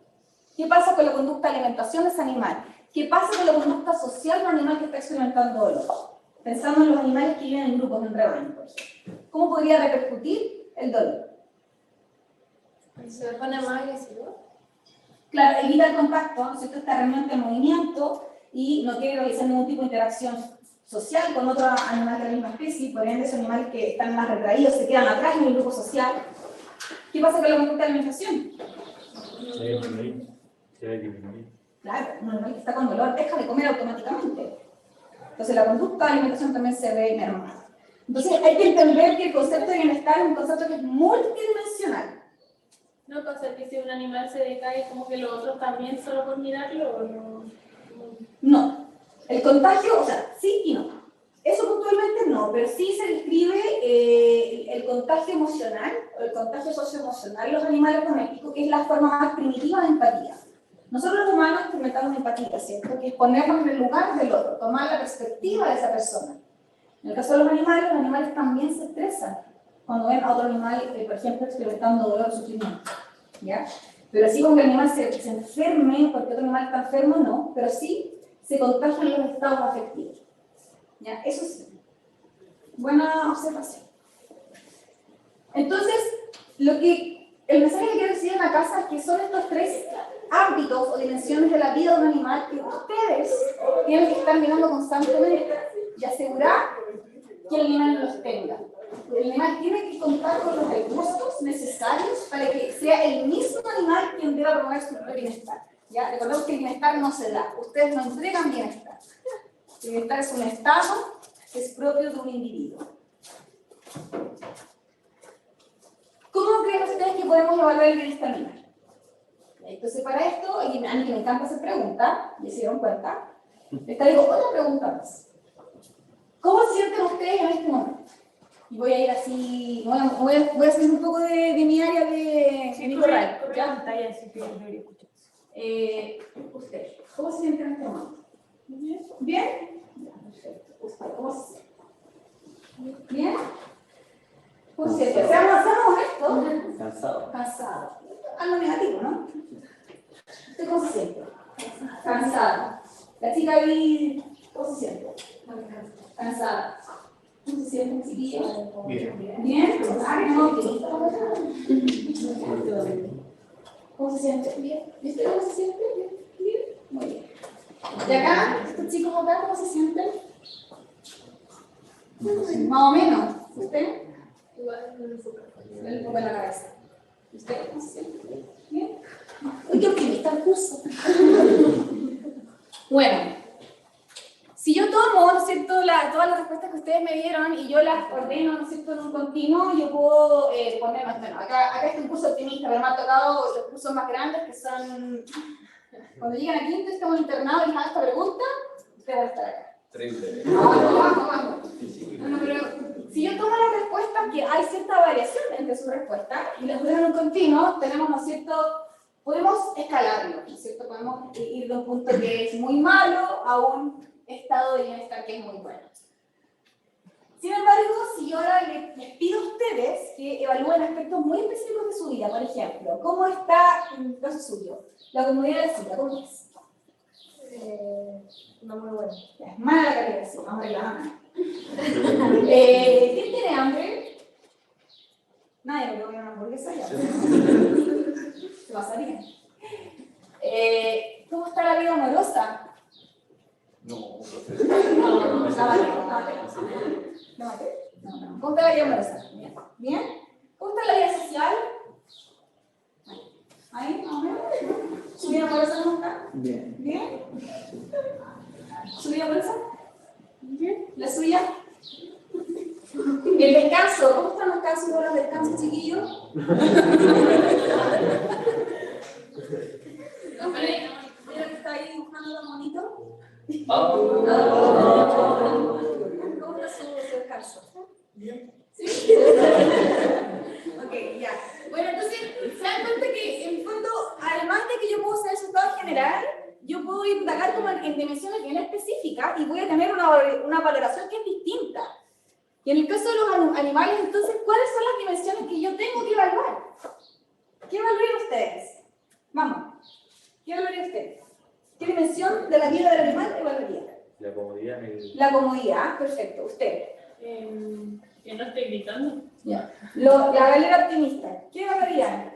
¿Qué pasa con la conducta de alimentación de ese animal? ¿Qué pasa con la conducta social de un animal que está experimentando dolor? Pensando en los animales que viven en grupos, en rebaño, por ejemplo. ¿Cómo podría repercutir el dolor? ¿Se pone más agresivo? Claro, evita el contacto, ¿no es cierto? Está realmente en movimiento y no quiere realizar ningún tipo de interacción social con otro animal de la misma especie, por ende, esos animales que están más retraídos se quedan atrás en el grupo social. ¿Qué pasa con la conducta de alimentación? Se ve disminuir. Claro, un animal que está con dolor deja de comer automáticamente. Entonces la conducta de alimentación también se ve mermada. Entonces hay que entender que el concepto de bienestar es un concepto que es multidimensional. No pasa que si un animal se decae, como que los otros también solo por mirarlo, ¿o no? No. El contagio, o sea, sí y no. Eso puntualmente no, pero sí se describe el contagio emocional, o el contagio socioemocional de los animales domésticos, que es la forma más primitiva de empatía. Nosotros los humanos experimentamos empatía, ¿cierto? Que es ponernos en el lugar del otro, tomar la perspectiva de esa persona. En el caso de los animales también se estresan cuando ven a otro animal, por ejemplo, experimentando dolor o sufrimiento. ¿Ya? Pero así como que el animal se enferme, porque otro animal está enfermo, no, pero sí se contagian los estados afectivos. ¿Ya? Eso sí. Buena observación. Entonces, el mensaje que quiero decir en la casa es que son estos tres ámbitos o dimensiones de la vida de un animal que ustedes tienen que estar mirando constantemente y asegurar que el animal los tenga. El animal tiene que contar con los recursos necesarios para que sea el mismo animal quien deba promover su propio bienestar. ¿Ya? Recordemos que el bienestar no se da, ustedes no entregan bienestar. El bienestar es un estado que es propio de un individuo. ¿Cómo creen ustedes que podemos evaluar el bienestar animal? Entonces, para esto, y a mí que me encanta hacer preguntas, ¿ya se dieron cuenta? Les traigo otra pregunta más. ¿Cómo se sienten ustedes en este momento? Y voy a ir así, voy a hacer un poco de mi área de mi corral. pantalla, así que debería escucharse. Usted, ¿cómo se siente en este momento? Bien. ¿Bien? Ya, perfecto. ¿Usted cómo se siente? ¿Bien? ¿Cómo se siente? ¿Seamos honestos? Cansado. Cansado. Algo negativo, ¿no? ¿Usted cómo se siente? Cansada. La chica ahí, ¿cómo se siente? Cansada. ¿Cómo se siente, chiquillos? Bien. ¿Bien? Ah, no, ¿cómo se siente? Bien. ¿Y usted cómo se siente? Bien. Bien. Muy bien. ¿Y acá? ¿Estos chicos acá cómo se sienten? Más o menos. ¿Usted? Un poco en la cabeza. ¿Usted cómo se siente? ¿Bien? Uy, qué optimista el curso. Bueno, si yo tomo, ¿no es cierto?, todas las respuestas que ustedes me dieron y yo las ordeno, ¿no es cierto?, en un continuo, yo puedo poner, bueno, acá está un curso optimista, pero me ha tocado los cursos más grandes que son, cuando llegan a quinto, estamos en internado y les hago esta pregunta, ustedes van a estar acá. 30. Vamos. Bueno, pero si yo tomo las respuestas, que hay cierta variación entre sus respuestas, y las ordeno en un continuo, tenemos, ¿no es cierto?, podemos escalarlo, ¿no es cierto? Podemos ir de un punto que es muy malo a un estado de bienestar que es muy bueno. Sin embargo, si yo ahora les pido a ustedes que evalúen aspectos muy específicos de su vida, por ejemplo, ¿cómo está, en el caso suyo, la comodidad de cita? ¿Cómo es? No muy bueno. Es mala la calidad de cita, vamos a arreglar la mano. ¿Quién tiene hambre? Nadie me comió una hamburguesa ya. Se pasaría. ¿Cómo está la vida amorosa? No, No. ¿Cómo está la vida amorosa? Bien. ¿Bien? ¿Cómo está la vida social? Ahí, más o menos. ¿Su vida amorosa cómo está? Bien. ¿Bien? ¿Su vida amorosa? Bien. ¿La suya? El descanso, ¿cómo están los descansos y los descansos, chiquillos? ¿Mira que está ahí dibujando la monito? ¿Cómo está su descanso? Bien. ¿Sí? Ok, ya. Bueno, entonces, se dan cuenta que en el fondo, además de que yo puedo saber su estado general, yo puedo indagar como en dimensiones bien específicas y voy a tener una valoración que es distinta. Y en el caso de los animales, entonces, ¿cuáles son las dimensiones que yo tengo que evaluar? ¿Qué evaluarían ustedes? Vamos. ¿Qué evaluarían ustedes? ¿Qué dimensión de la vida del animal evaluarían? La comodidad. La comodidad, perfecto. ¿Usted? Que no esté gritando. Ya. La galera optimista. ¿Qué evaluarían?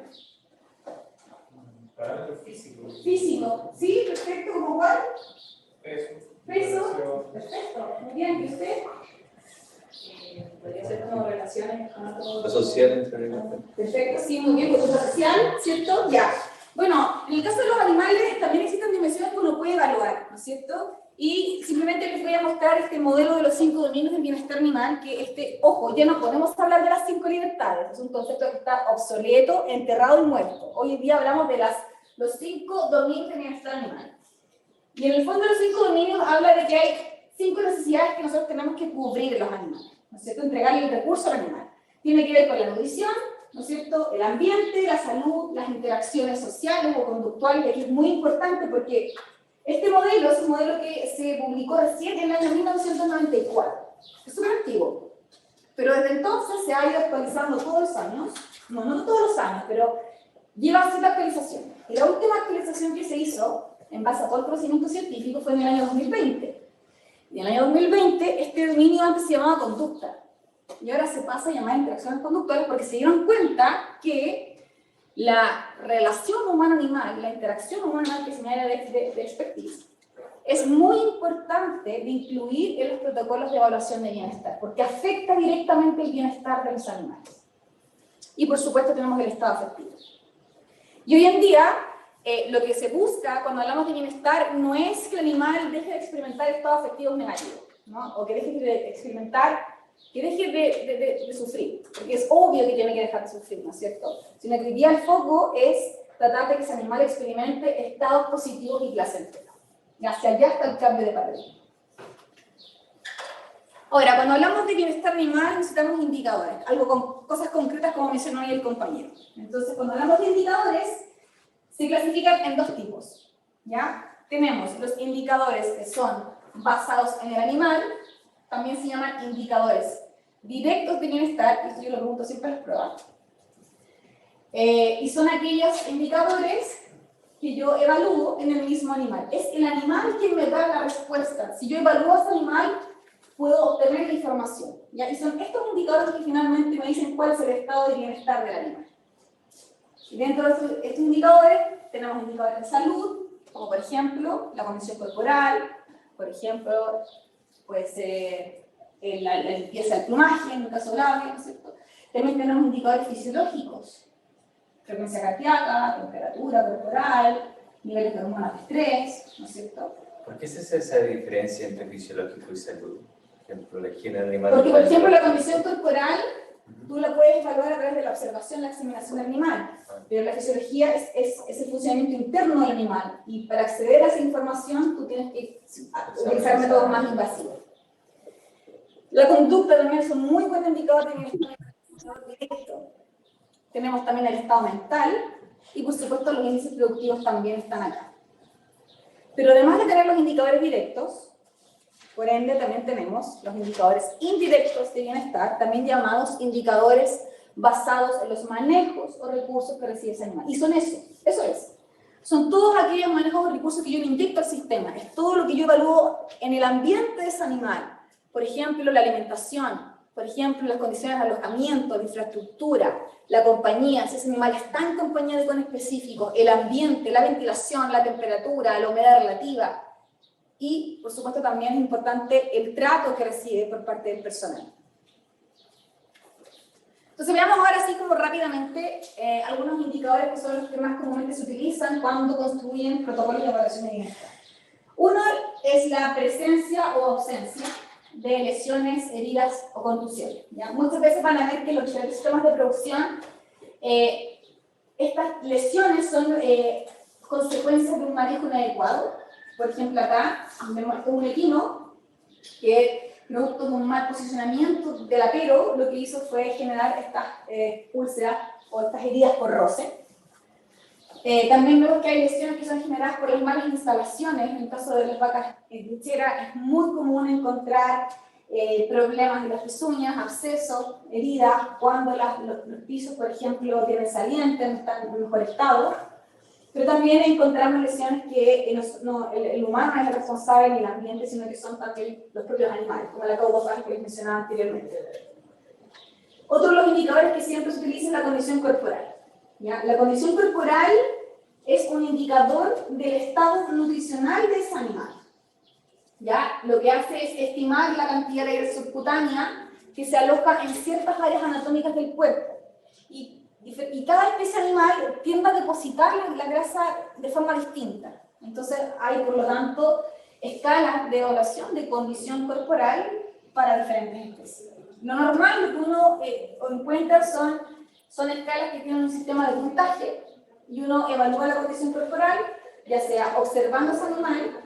Parámetros físicos. Físico. ¿Sí? Perfecto. ¿Cómo cuál? Peso. Peso. Perfecto. Muy bien. ¿Y usted? Podría ser como relaciones con otros. Lo social entre animales. Perfecto, sí, muy bien. Cultura social, ¿cierto? Ya. Bueno, en el caso de los animales también existen dimensiones que uno puede evaluar, ¿no es cierto? Y simplemente les voy a mostrar este modelo de los 5 dominios del bienestar animal, que ojo, ya no podemos hablar de las 5 libertades, es un concepto que está obsoleto, enterrado y muerto. Hoy en día hablamos de los 5 dominios del bienestar animal. Y en el fondo los 5 dominios habla de que hay 5 necesidades que nosotros tenemos que cubrir en los animales, ¿no es cierto? Entregarle el recurso al animal. Tiene que ver con la nutrición, ¿no es cierto?, el ambiente, la salud, las interacciones sociales o conductuales, y aquí es muy importante porque este modelo es un modelo que se publicó recién en el año 1994, es súper antiguo, pero desde entonces se ha ido actualizando todos los años, no todos los años, pero lleva cierta actualización. Y la última actualización que se hizo, en base a todo el conocimiento científico, fue en el año 2020. Y en el año 2020, este dominio antes se llamaba conducta. Y ahora se pasa a llamar interacciones conductuales porque se dieron cuenta que la relación humano-animal, la interacción humano-animal, que es mi área de expertise, es muy importante de incluir en los protocolos de evaluación de bienestar, porque afecta directamente el bienestar de los animales. Y por supuesto tenemos el estado afectivo. Y hoy en día, lo que se busca cuando hablamos de bienestar no es que el animal deje de experimentar estados afectivos negativos, ¿no? O que deje de experimentar, que deje de sufrir, porque es obvio que tiene que dejar de sufrir, ¿no es cierto? Sino que hoy día el foco es tratar de que ese animal experimente estados positivos y placenteros. Y hacia allá está el cambio de paradigma. Ahora, cuando hablamos de bienestar animal necesitamos indicadores, algo con cosas concretas como mencionó ahí el compañero. Entonces, cuando hablamos de indicadores, Se clasifican en dos tipos, ¿ya? Tenemos los indicadores que son basados en el animal, también se llaman indicadores directos de bienestar, y esto yo lo pregunto siempre en las pruebas, y son aquellos indicadores que yo evalúo en el mismo animal. Es el animal quien me da la respuesta. Si yo evalúo a ese animal, puedo obtener la información, ¿ya? Y son estos indicadores que finalmente me dicen cuál es el estado de bienestar del animal. Y dentro de estos indicadores tenemos indicadores de salud, como por ejemplo la condición corporal, por ejemplo, puede ser la limpieza del plumaje, en un caso grave, ¿no es cierto? También tenemos indicadores fisiológicos, frecuencia cardíaca, temperatura corporal, niveles de hormonas de estrés, ¿no es cierto? ¿Por qué se hace esa diferencia entre fisiológico y salud? Por ejemplo, la higiene animal. Porque, por ejemplo, la condición corporal tú la puedes evaluar a través de la observación, la examinación del animal, pero la fisiología es el funcionamiento interno del animal, y para acceder a esa información tú tienes que utilizar métodos más invasivos. La conducta también es un muy buen indicador de bienestar directo. Tenemos también el estado mental, y por supuesto los índices productivos también están acá. Pero además de tener los indicadores directos, por ende también tenemos los indicadores indirectos de bienestar, también llamados indicadores basados en los manejos o recursos que recibe ese animal. Y son eso es. Son todos aquellos manejos o recursos que yo le inyecto al sistema, es todo lo que yo evalúo en el ambiente de ese animal. Por ejemplo, la alimentación, por ejemplo, las condiciones de alojamiento, de infraestructura, la compañía, si ese animal está en compañía de con específico, el ambiente, la ventilación, la temperatura, la humedad relativa, y por supuesto también es importante el trato que recibe por parte del personal. Entonces veamos ahora así como rápidamente algunos indicadores que son los que más comúnmente se utilizan cuando construyen protocolos de evaluación de bienestar. Uno es la presencia o ausencia de lesiones, heridas o contusiones, ¿ya? Muchas veces van a ver que los diferentes sistemas de producción, estas lesiones son consecuencias de un manejo inadecuado. Por ejemplo, acá vemos un equino que, producto de un mal posicionamiento del apero, lo que hizo fue generar estas úlceras o estas heridas por roce. También vemos que hay lesiones que son generadas por las malas instalaciones. En el caso de las vacas lecheras es muy común encontrar problemas en las pezuñas, abscesos, heridas, cuando los pisos, por ejemplo, tienen saliente, no están en mejor estado. Pero también encontramos lesiones que el humano no es el responsable ni el ambiente, sino que son también los propios animales, como la caudofagia que les mencionaba anteriormente. Otro de los indicadores que siempre se utiliza es la condición corporal, ¿ya? La condición corporal es un indicador del estado nutricional de ese animal, ¿ya? Lo que hace es estimar la cantidad de grasa subcutánea que se aloja en ciertas áreas anatómicas del cuerpo. Y cada especie animal tiende a depositar la grasa de forma distinta. Entonces hay, por lo tanto, escalas de evaluación de condición corporal para diferentes especies. Lo normal, lo que uno encuentra son escalas que tienen un sistema de puntaje, y uno evalúa la condición corporal, ya sea observando a ese animal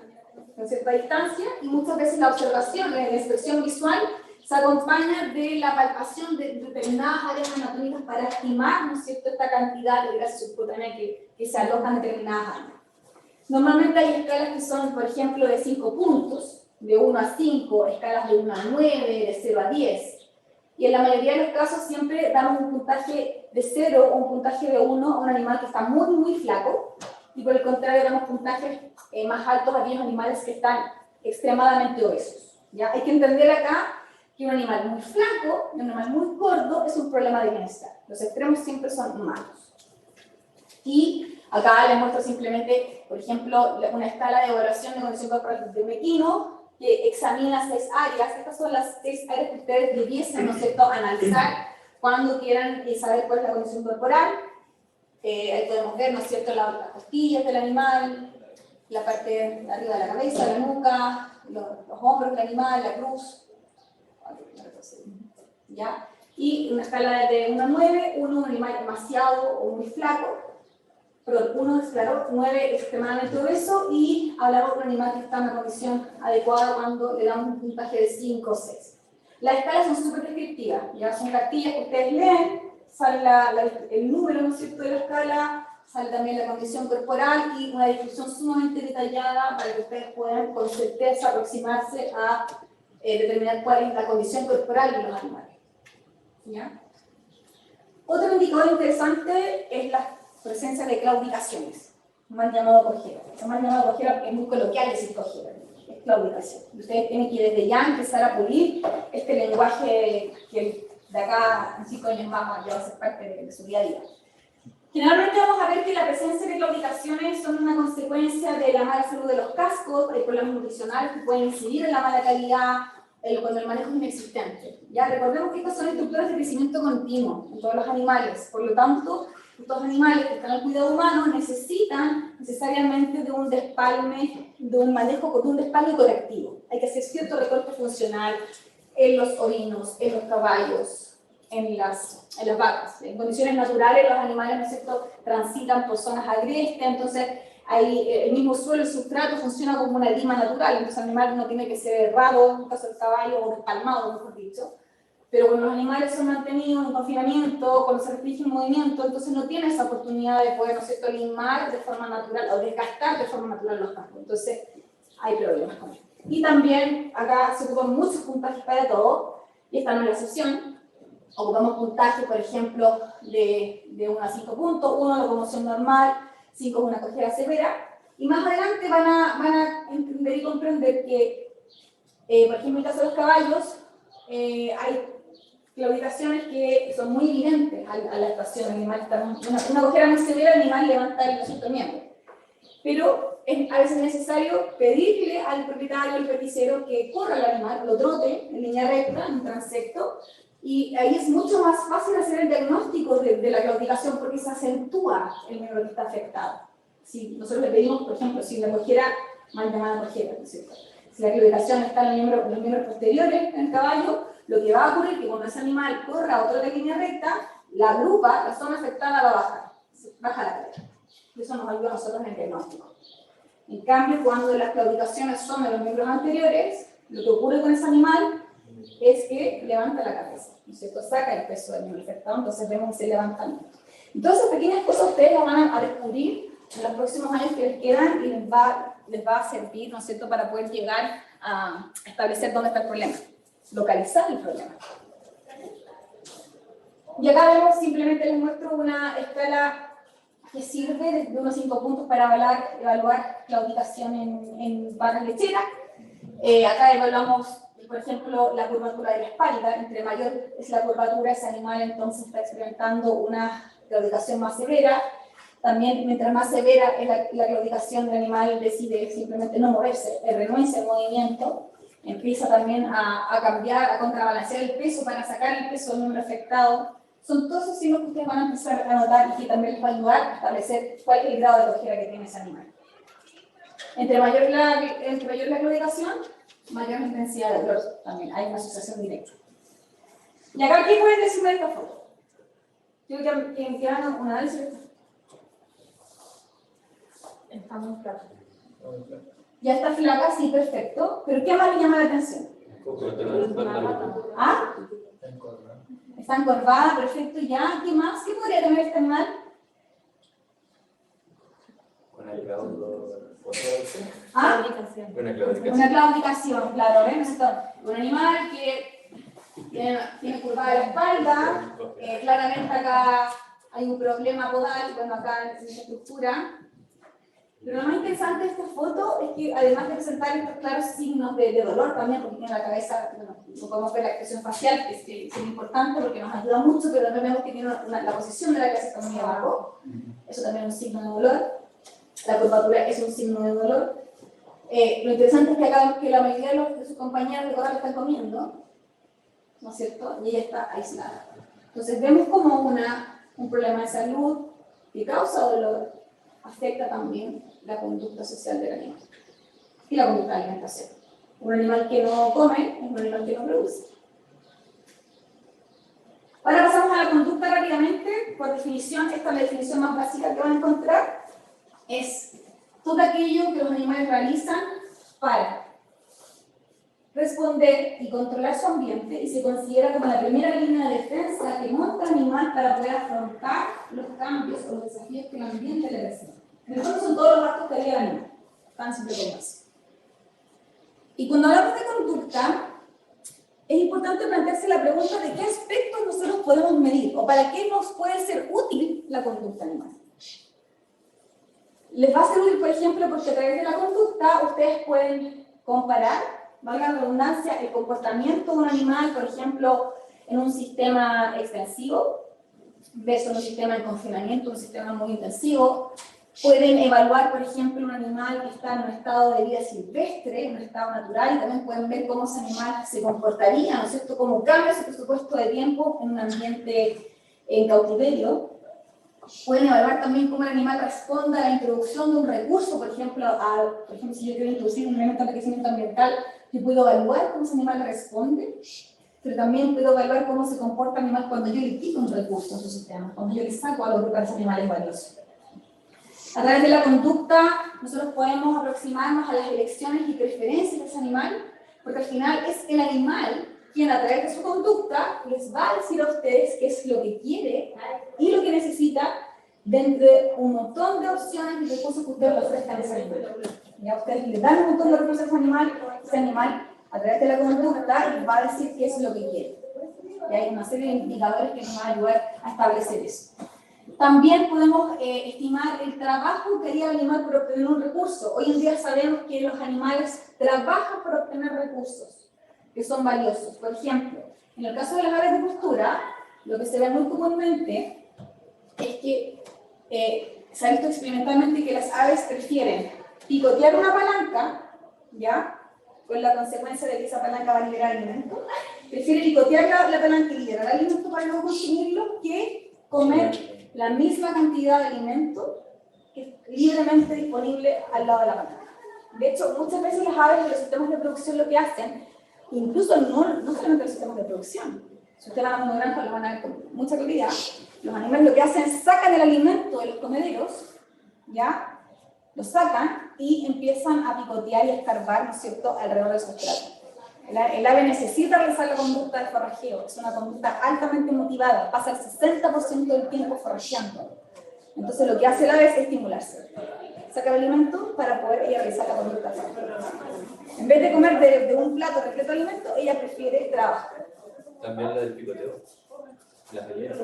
a cierta distancia, y muchas veces la observación, la inspección visual, se acompaña de la palpación de determinadas áreas anatómicas para estimar, ¿no es cierto?, esta cantidad de grasa subcutánea que se aloja en determinadas áreas. Normalmente hay escalas que son, por ejemplo, de 5 puntos, de 1 a 5, escalas de 1 a 9, de 0 a 10. Y en la mayoría de los casos siempre damos un puntaje de 0 o un puntaje de 1 a un animal que está muy, muy flaco, y por el contrario damos puntajes más altos a aquellos animales que están extremadamente obesos, ¿ya? Hay que entender acá que un animal muy flaco y un animal muy gordo es un problema de bienestar. Los extremos siempre son malos. Y acá les muestro simplemente, por ejemplo, una escala de evaluación de condición corporal de un equino que examina 6 áreas. Estas son las 6 áreas que ustedes debiesen, ¿no es cierto?, analizar cuando quieran saber cuál es la condición corporal. Ahí podemos ver, ¿no es cierto?, las costillas del animal, la parte de arriba de la cabeza, la nuca, los hombros del animal, la cruz. ¿Ya? Y una escala de 1 a 9, 1 un animal demasiado o muy flaco, perdón, 1 es claro, 9 extremadamente obeso, y hablamos de un animal que está en una condición adecuada cuando le damos un puntaje de 5 o 6. Las escalas son súper descriptivas, ya son cartillas que ustedes leen, sale el número, ¿no es cierto?, de la escala, sale también la condición corporal y una descripción sumamente detallada para que ustedes puedan con certeza aproximarse a determinar cuál es la condición corporal de los animales. ¿Ya? Otro indicador interesante es la presencia de claudicaciones, mal llamado cojera. Es mal llamado cojera porque es muy coloquial decir cojera, es claudicación. Ustedes tienen que desde ya empezar a pulir este lenguaje que de acá en 5 años más ya va a ser parte de su día a día. Generalmente vamos a ver que la presencia de claudicaciones son una consecuencia de la mala salud de los cascos, hay problemas nutricionales que pueden incidir en la mala calidad, cuando el manejo es inexistente. Ya recordemos que estas son estructuras de crecimiento continuo en todos los animales, por lo tanto, estos animales que están al cuidado humano necesitan necesariamente de un despalme, de un manejo, de un despalme correctivo. Hay que hacer cierto recorte funcional en los ovinos, en los caballos, en las vacas. En condiciones naturales los animales, ¿no es cierto?, transitan por zonas agrestes, entonces ahí el mismo suelo, el sustrato funciona como una lima natural, entonces el animal no tiene que ser errado, en el caso del caballo, o despalmado, mejor dicho. Pero cuando los animales son mantenidos en confinamiento, cuando se restringe el movimiento, entonces no tiene esa oportunidad de poder, ¿no es cierto?, limar de forma natural o desgastar de forma natural los campos. Entonces hay problemas con esto. Y también acá se ocupan muchos puntajes para todo, y esta no es la excepción. Ocupamos puntaje, por ejemplo, de 1 a 5 puntos, 1 locomoción normal, 5 es una cojera severa, y más adelante van a entender y comprender que, por ejemplo, en el caso de los caballos, hay claudicaciones que son muy evidentes a la estación. El animal está una cojera muy severa, el animal levanta el cierto miembro. Pero es a veces necesario pedirle al propietario, al pernicero, que corra el animal, lo trote en línea recta, en un transecto, y ahí es mucho más fácil hacer el diagnóstico de la claudicación porque se acentúa el miembro que está afectado. Si nosotros le pedimos, por ejemplo, si la cojera, mal llamada cojera, ¿no es cierto?, si la claudicación está en los miembros posteriores del caballo, lo que va a ocurrir es que cuando ese animal corra o trote en línea recta, la grupa, la zona afectada va a bajar, baja la cadera. Eso nos ayuda a nosotros en el diagnóstico. En cambio, cuando las claudicaciones son de los miembros anteriores, lo que ocurre con ese animal es que levanta la cabeza, ¿no es cierto?, saca el peso del miembro afectado, entonces vemos ese levantamiento. Entonces, pequeñas cosas ustedes las van a descubrir en los próximos años que les quedan y les va a servir, ¿no es cierto?, para poder llegar a establecer dónde está el problema, localizar el problema. Y acá vemos, simplemente les muestro una escala que sirve desde unos 5 puntos para evaluar claudicación en vacas lecheras. Acá evaluamos, por ejemplo, la curvatura de la espalda. Entre mayor es la curvatura, ese animal entonces está experimentando una claudicación más severa. También, mientras más severa es la claudicación, del animal decide simplemente no moverse, renuncia al movimiento, empieza también a cambiar, a contrabalancear el peso para sacar el peso del miembro afectado. Son todos esos signos que ustedes van a empezar a notar y que también les va a ayudar a establecer cuál es el grado de cojera que tiene ese animal. Entre mayor la claudicación, mayor la intensidad de dolor. También hay una asociación directa. Y acá, ¿qué pueden decirme de esta foto? Quiero que hagan un análisis de esta foto. Está muy flaca. Ya está flaca, sí, perfecto. Pero ¿qué más le llama la atención? ¿Ah? Está encorvada, perfecto. ¿Ya? ¿Qué más? ¿Qué podría tener este animal? ¿Ah? Una claudicación, claro. ¿Ven? Un animal que tiene curvada la espalda. Claramente acá hay un problema podal, bueno, acá en esta estructura. Pero lo más interesante de esta foto es que, además de presentar estos claros signos de dolor también, porque tiene la cabeza, bueno, no podemos ver la expresión facial, que es muy importante porque nos ayuda mucho, pero también vemos que tiene la posición de la cabeza está muy abajo. Eso también es un signo de dolor. La curvatura es un signo de dolor. Lo interesante es que acá vemos que la mayoría de sus compañeros de corral están comiendo, ¿no es cierto? Y ella está aislada. Entonces vemos como un problema de salud que causa dolor afecta también la conducta social del animal y la conducta de alimentación. Un animal que no come es un animal que no produce. Ahora pasamos a la conducta rápidamente. Por definición, esta es la definición más básica que van a encontrar. Es todo aquello que los animales realizan para responder y controlar su ambiente y se considera como la primera línea de defensa que monta el animal para poder afrontar los cambios o los desafíos que el ambiente le presenta. En el fondo son todos los actos que haría el animal, tan simple como eso. Y cuando hablamos de conducta, es importante plantearse la pregunta de qué aspectos nosotros podemos medir o para qué nos puede ser útil la conducta animal. Les va a ser útil, por ejemplo, porque a través de la conducta ustedes pueden comparar, valga la redundancia, el comportamiento de un animal, por ejemplo, en un sistema extensivo versus un sistema de confinamiento, un sistema muy intensivo. Pueden evaluar, por ejemplo, un animal que está en un estado de vida silvestre, en un estado natural, y también pueden ver cómo ese animal se comportaría, ¿no es cierto?, cómo cambia su presupuesto de tiempo en un ambiente en cautiverio. Pueden evaluar también cómo el animal responde a la introducción de un recurso, por ejemplo, si yo quiero introducir un elemento de enriquecimiento ambiental, yo puedo evaluar cómo ese animal responde, pero también puedo evaluar cómo se comporta el animal cuando yo le quito un recurso a su sistema, cuando yo le saco algo que para ese animal es valioso. A través de la conducta, nosotros podemos aproximarnos a las elecciones y preferencias de ese animal, porque al final es el animal quien a través de su conducta les va a decir a ustedes qué es lo que quiere y lo que necesita dentro de un montón de opciones y recursos que ustedes le ofrezcan a ese animal. Ya ustedes le dan un montón de recursos a ese animal a través de la conducta les va a decir qué es lo que quiere. Y hay una serie de indicadores que nos van a ayudar a establecer eso. También podemos estimar el trabajo que haría el animal por obtener un recurso. Hoy en día sabemos que los animales trabajan por obtener recursos que son valiosos. Por ejemplo, en el caso de las aves de pastura, lo que se ve muy comúnmente es que se ha visto experimentalmente que las aves prefieren picotear una palanca, ¿ya?, con la consecuencia de que esa palanca va a liberar alimento. Prefieren picotear la palanca y liberar alimento para luego consumirlo que comer la misma cantidad de alimento que es libremente disponible al lado de la palanca. De hecho, muchas veces las aves de los sistemas de producción lo que hacen, incluso no solamente los sistemas de producción, si ustedes van a una granja lo van a ver con mucha claridad, los animales lo que hacen es sacan el alimento de los comederos, ¿ya?, lo sacan y empiezan a picotear y a escarbar, ¿no es cierto?, alrededor de su estrato. El ave necesita realizar la conducta de forrajeo, es una conducta altamente motivada, pasa el 60% del tiempo forrajeando. Entonces lo que hace el ave es estimularse. Saca el alimento para poder ella realizar la conducta de forrajeo. En vez de comer de un plato repleto de alimento, ella prefiere trabajar. También la del picoteo. Las gallinas.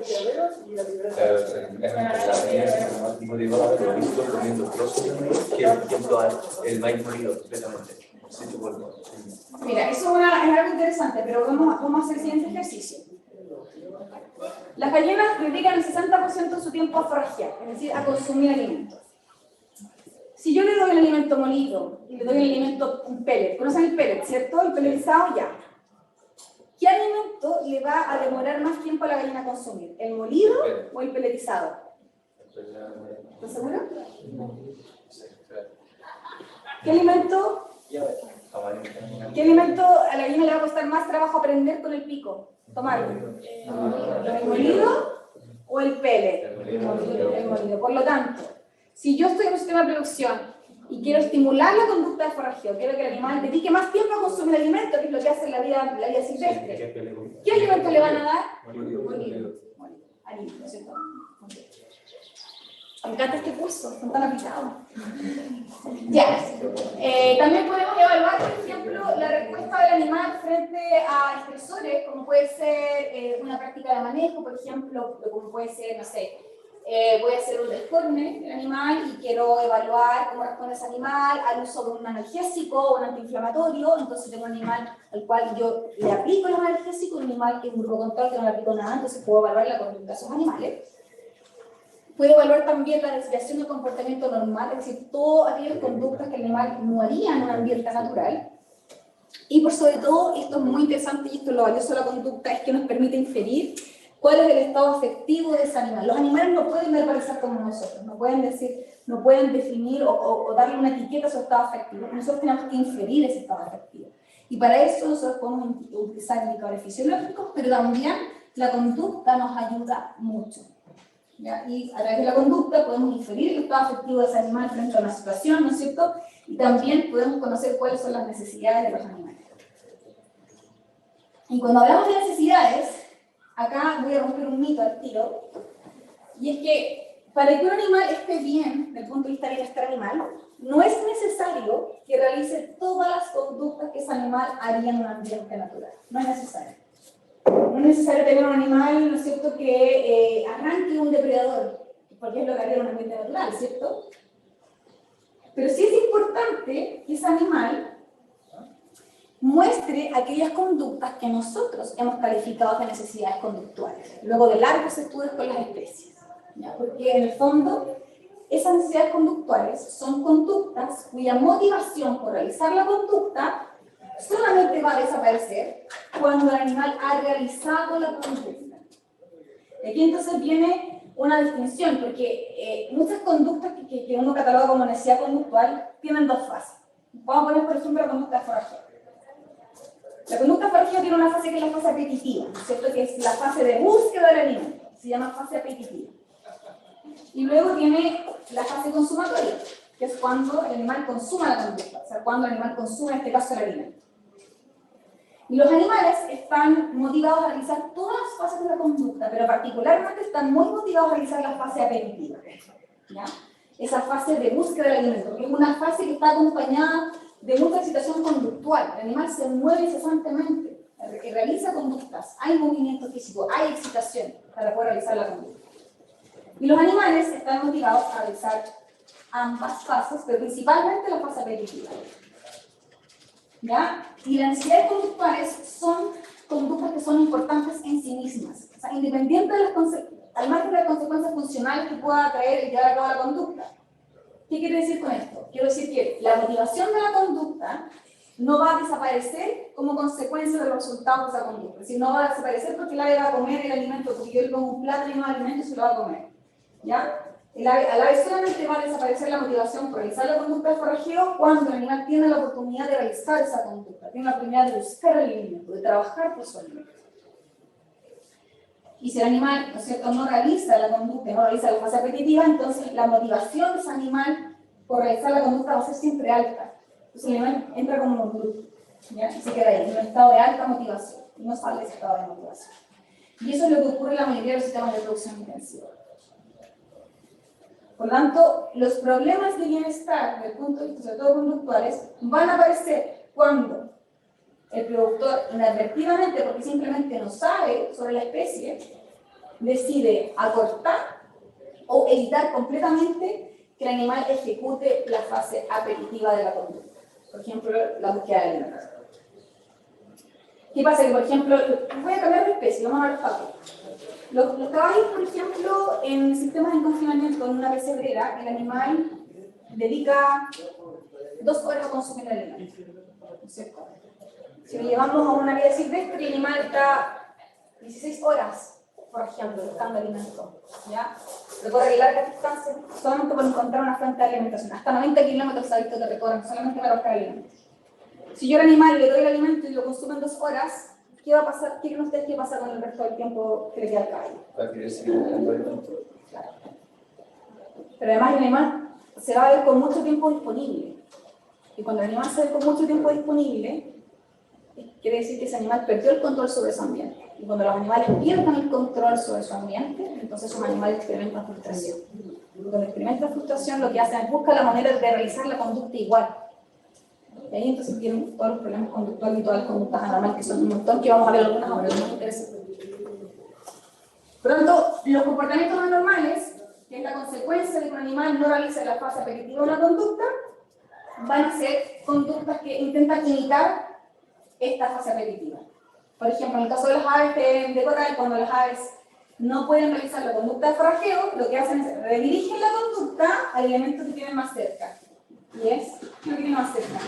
Las gallinas son más motivadas por el visto comiendo trozos de maíz que, por ejemplo, el maíz molido completamente. Mira, eso es algo interesante, pero vamos a hacer el siguiente ejercicio. Las gallinas dedican el 60% de su tiempo a forrajear, es decir, a consumir alimentos. Si yo le doy el alimento molido y le doy el alimento, un pellet, ¿conocen el pellet, cierto? El pelletizado, ya. ¿Qué alimento le va a demorar más tiempo a la gallina a consumir? ¿El molido o el pelletizado? ¿Estás seguro? ¿Qué alimento a la gallina le va a costar más trabajo aprender con el pico? Tomarlo. ¿El molido o el pellet? El molido. Por lo tanto, si yo estoy en un sistema de producción y quiero estimular la conducta de forrajeo, quiero que el animal dedique más tiempo a consumir alimento, que es lo que hace en la vida silvestre, ¿qué alimento le van a dar? Molido. Alimento, ¿cierto? Me encanta este curso, son tan aplicados. Ya. También podemos evaluar, por ejemplo, la respuesta del animal frente a estresores, como puede ser una práctica de manejo, por ejemplo, como puede ser, no sé, voy a hacer un desforme del animal y quiero evaluar cómo responde ese animal al uso de un analgésico o un antiinflamatorio. Entonces tengo un animal al cual yo le aplico el analgésico, un animal que es un grupo control que no le aplico nada, entonces puedo evaluar la conducta de esos animales. Puedo evaluar también la desviación del comportamiento normal, es decir, todas aquellas conductas que el animal no haría en un ambiente natural. Y por sobre todo, esto es muy interesante y esto es lo valioso de la conducta, es que nos permite inferir cuál es el estado afectivo de ese animal. Los animales no pueden verbalizar como nosotros, no pueden decir, no pueden definir o darle una etiqueta a su estado afectivo. Nosotros tenemos que inferir ese estado afectivo. Y para eso nosotros podemos utilizar indicadores fisiológicos, pero también la conducta nos ayuda mucho. ¿Ya? Y a través de la conducta podemos inferir el estado afectivo de ese animal frente a una situación, ¿no es cierto? Y también podemos conocer cuáles son las necesidades de los animales. Y cuando hablamos de necesidades, acá voy a romper un mito al tiro, Y es que para que un animal esté bien, desde el punto de vista de bienestar animal, no es necesario que realice todas las conductas que ese animal haría en un ambiente natural. No es necesario. No es necesario tener un animal, ¿no es cierto?, que arranque un depredador, porque es lo que haría en un ambiente natural, ¿cierto? Pero sí es importante que ese animal muestre aquellas conductas que nosotros hemos calificado de necesidades conductuales, luego de largos estudios con las especies. ¿Ya? Porque en el fondo, esas necesidades conductuales son conductas cuya motivación por realizar la conducta solamente va a desaparecer cuando el animal ha realizado la conducta. Aquí entonces viene una distinción, porque muchas conductas que uno cataloga como necesidad conductual tienen dos fases. Vamos a poner, por ejemplo, la conducta forajera. La conducta forajera tiene una fase que es la fase apetitiva, ¿cierto? Que es la fase de búsqueda del alimento, se llama fase apetitiva. Y luego tiene la fase consumatoria, que es cuando el animal consuma la conducta, o sea, cuando el animal consume, en este caso, el alimento. Y los animales están motivados a realizar todas las fases de la conducta, pero particularmente están muy motivados a realizar la fase apetitiva, ¿ya? Esa fase de búsqueda del alimento, que es una fase que está acompañada de mucha excitación conductual. El animal se mueve incesantemente, realiza conductas, hay movimiento físico, hay excitación para poder realizar la conducta. Y los animales están motivados a realizar ambas fases, pero principalmente la fase apetitiva. ¿Ya? Y las necesidades conductuales son conductas que son importantes en sí mismas, o sea, independiente de al margen de las consecuencias funcionales que pueda traer y llevar a cabo la conducta. ¿Qué quiere decir con esto? Quiero decir que la motivación de la conducta no va a desaparecer como consecuencia de los resultados de esa conducta, es decir, no va a desaparecer porque el ave va a comer el alimento, porque yo le pongo un plato lleno de alimento y se lo va a comer. ¿Ya? Al ave solamente va a desaparecer la motivación por realizar la conducta de forajeo cuando el animal tiene la oportunidad de realizar esa conducta, tiene la oportunidad de buscar el alimento, de trabajar por su alimento. Y si el animal, ¿no es cierto?, no realiza la conducta, no realiza la fase apetitiva, entonces la motivación de ese animal por realizar la conducta va a ser siempre alta. Entonces el animal entra como un grupo, ¿ya? Y se queda ahí, en un estado de alta motivación, y no sale de ese estado de motivación. Y eso es lo que ocurre en la mayoría de los sistemas de reproducción intensiva. Por lo tanto, los problemas de bienestar, desde el punto de vista sobre todo conductuales, van a aparecer cuando el productor inadvertidamente, porque simplemente no sabe sobre la especie, decide acortar o evitar completamente que el animal ejecute la fase apetitiva de la conducta. Por ejemplo, la búsqueda de alimentos. ¿Qué pasa? Que, por ejemplo, voy a cambiar de especie, vamos a ver fácil. Los caballos, por ejemplo, en sistemas de confinamiento en una pesebrera, el animal dedica 2 horas a consumir el alimento, ¿no es cierto? Si lo llevamos a una vida silvestre, el animal está 16 horas, por ejemplo, buscando alimento, ¿ya? Recorre largas distancias solamente por encontrar una fuente de alimentación. Hasta 90 kilómetros ha visto que recorren solamente para buscar alimento. Si yo al animal le doy el alimento y lo consumo en 2 horas, ¿qué va a pasar? ¿Qué creen ustedes que pasa con el resto del tiempo que le queda al caballo? Va a querer seguir buscando alimento. Claro. Pero además el animal se va a ver con mucho tiempo disponible. Y cuando el animal se ve con mucho tiempo disponible, quiere decir que ese animal perdió el control sobre su ambiente. Y cuando los animales pierden el control sobre su ambiente, entonces esos animales experimentan frustración. Cuando experimentan frustración, lo que hacen es buscar la manera de realizar la conducta igual. Y ahí entonces vienen todos los problemas conductuales y todas las conductas anormales, que son un montón, que vamos a ver algunas ahora, es muy interesante. Por lo tanto, los comportamientos anormales, que es la consecuencia de que un animal no realice la fase apetitiva de una conducta, van a ser conductas que intentan imitar esta fase apetitiva. Por ejemplo, en el caso de las aves de corral, cuando las aves no pueden realizar la conducta de forajeo, lo que hacen es redirigen la conducta al elemento que tienen más cerca. ¿Y es? ¿Qué tiene más cerca?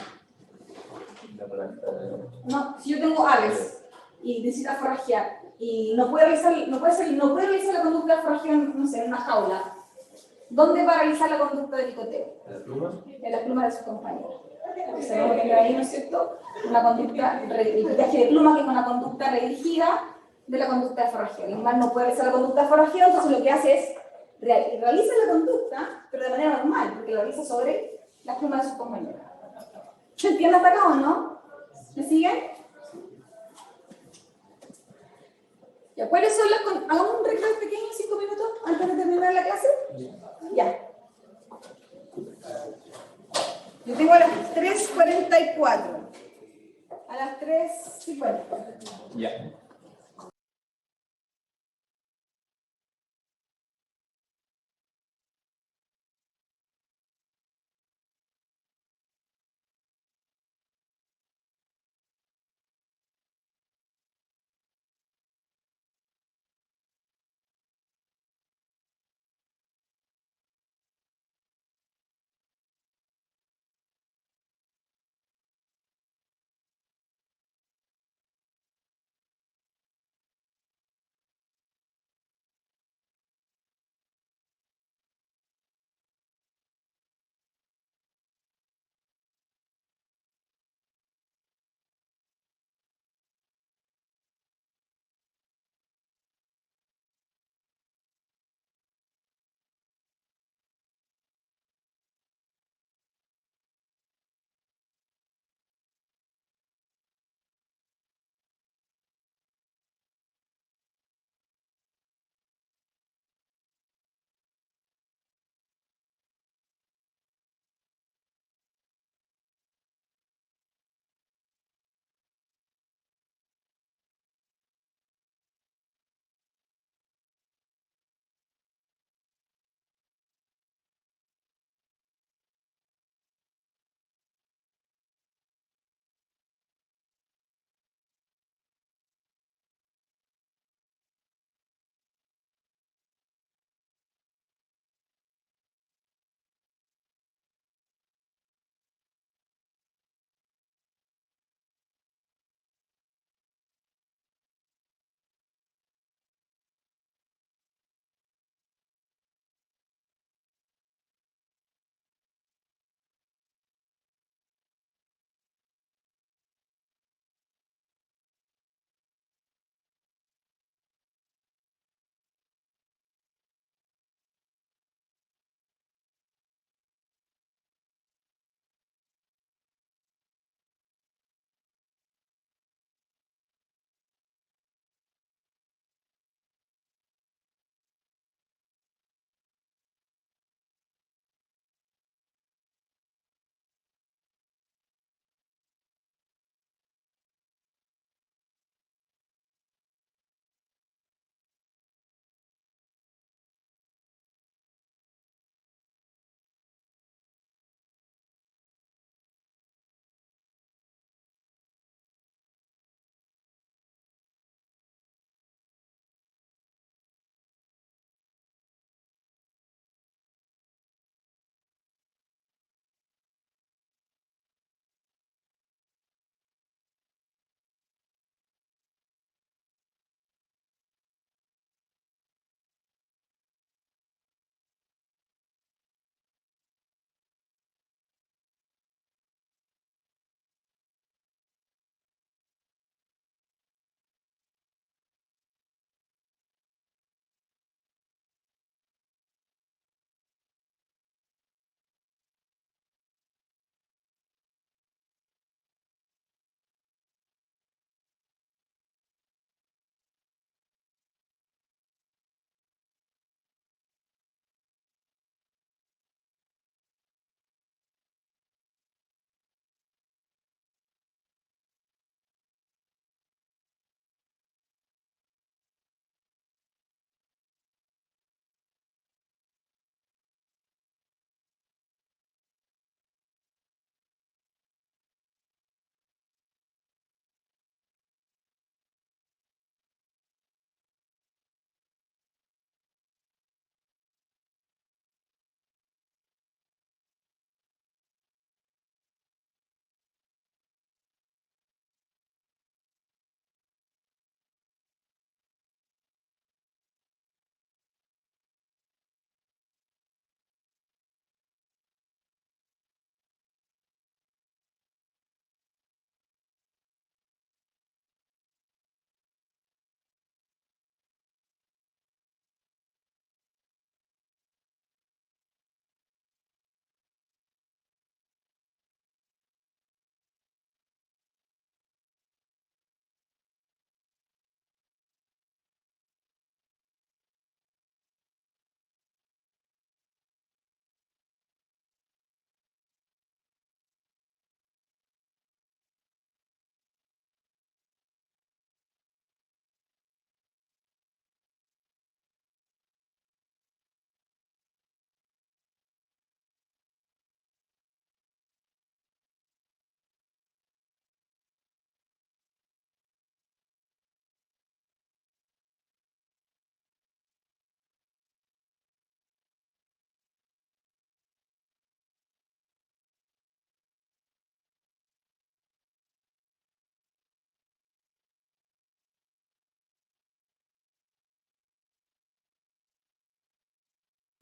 No, si yo tengo aves y necesita forajear y no puede realizar la conducta de forajeo, no sé, en una jaula, ¿dónde va a realizar la conducta de picoteo? ¿En las plumas? En las plumas de sus compañeros. Se ve que ahí, ¿no es cierto? Una conducta, el piquetaje de pluma, que es una conducta redirigida de la conducta de forajeo. El animal no puede realizar la conducta de forajeo, entonces lo que hace es realiza la conducta, pero de manera normal, porque lo realiza sobre las plumas de sus compañeros. ¿Se entiende hasta acá o no? ¿Me siguen? ¿Ya cuáles son las hagamos un recreo pequeño, 5 minutos, antes de terminar la clase? Ya. Yo tengo a las 3:44. A las 3:50. Ya.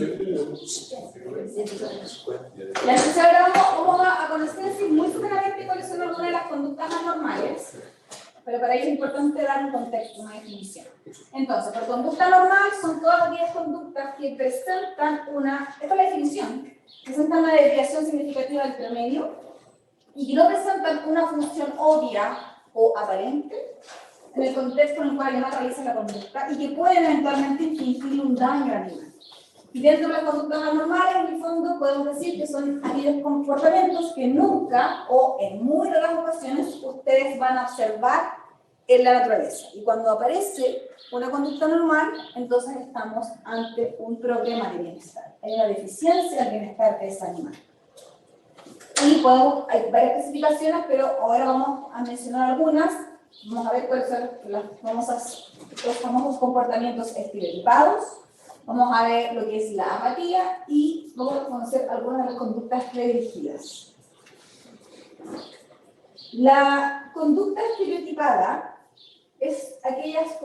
La entonces ahora vamos a conocer así muy sumeramente cuáles son algunas de las conductas anormales, pero para ello es importante dar un contexto, una definición. Entonces, por conducta normal son todas aquellas conductas que presentan esta es la definición, presentan una desviación significativa del promedio y que no presentan una función obvia o aparente en el contexto en el cual el animal realiza la conducta y que pueden eventualmente infligir un daño al animal. Y dentro de las conductas anormales, en el fondo, podemos decir que son aquellos comportamientos que nunca o en muy raras ocasiones ustedes van a observar en la naturaleza. Y cuando aparece una conducta normal, entonces estamos ante un problema de bienestar. Hay una deficiencia del bienestar de ese animal. Y hay varias especificaciones, pero ahora vamos a mencionar algunas. Vamos a ver cuáles son los famosos comportamientos estereotipados. Vamos a ver lo que es la apatía y vamos a conocer algunas de las conductas redirigidas. La conducta estereotipada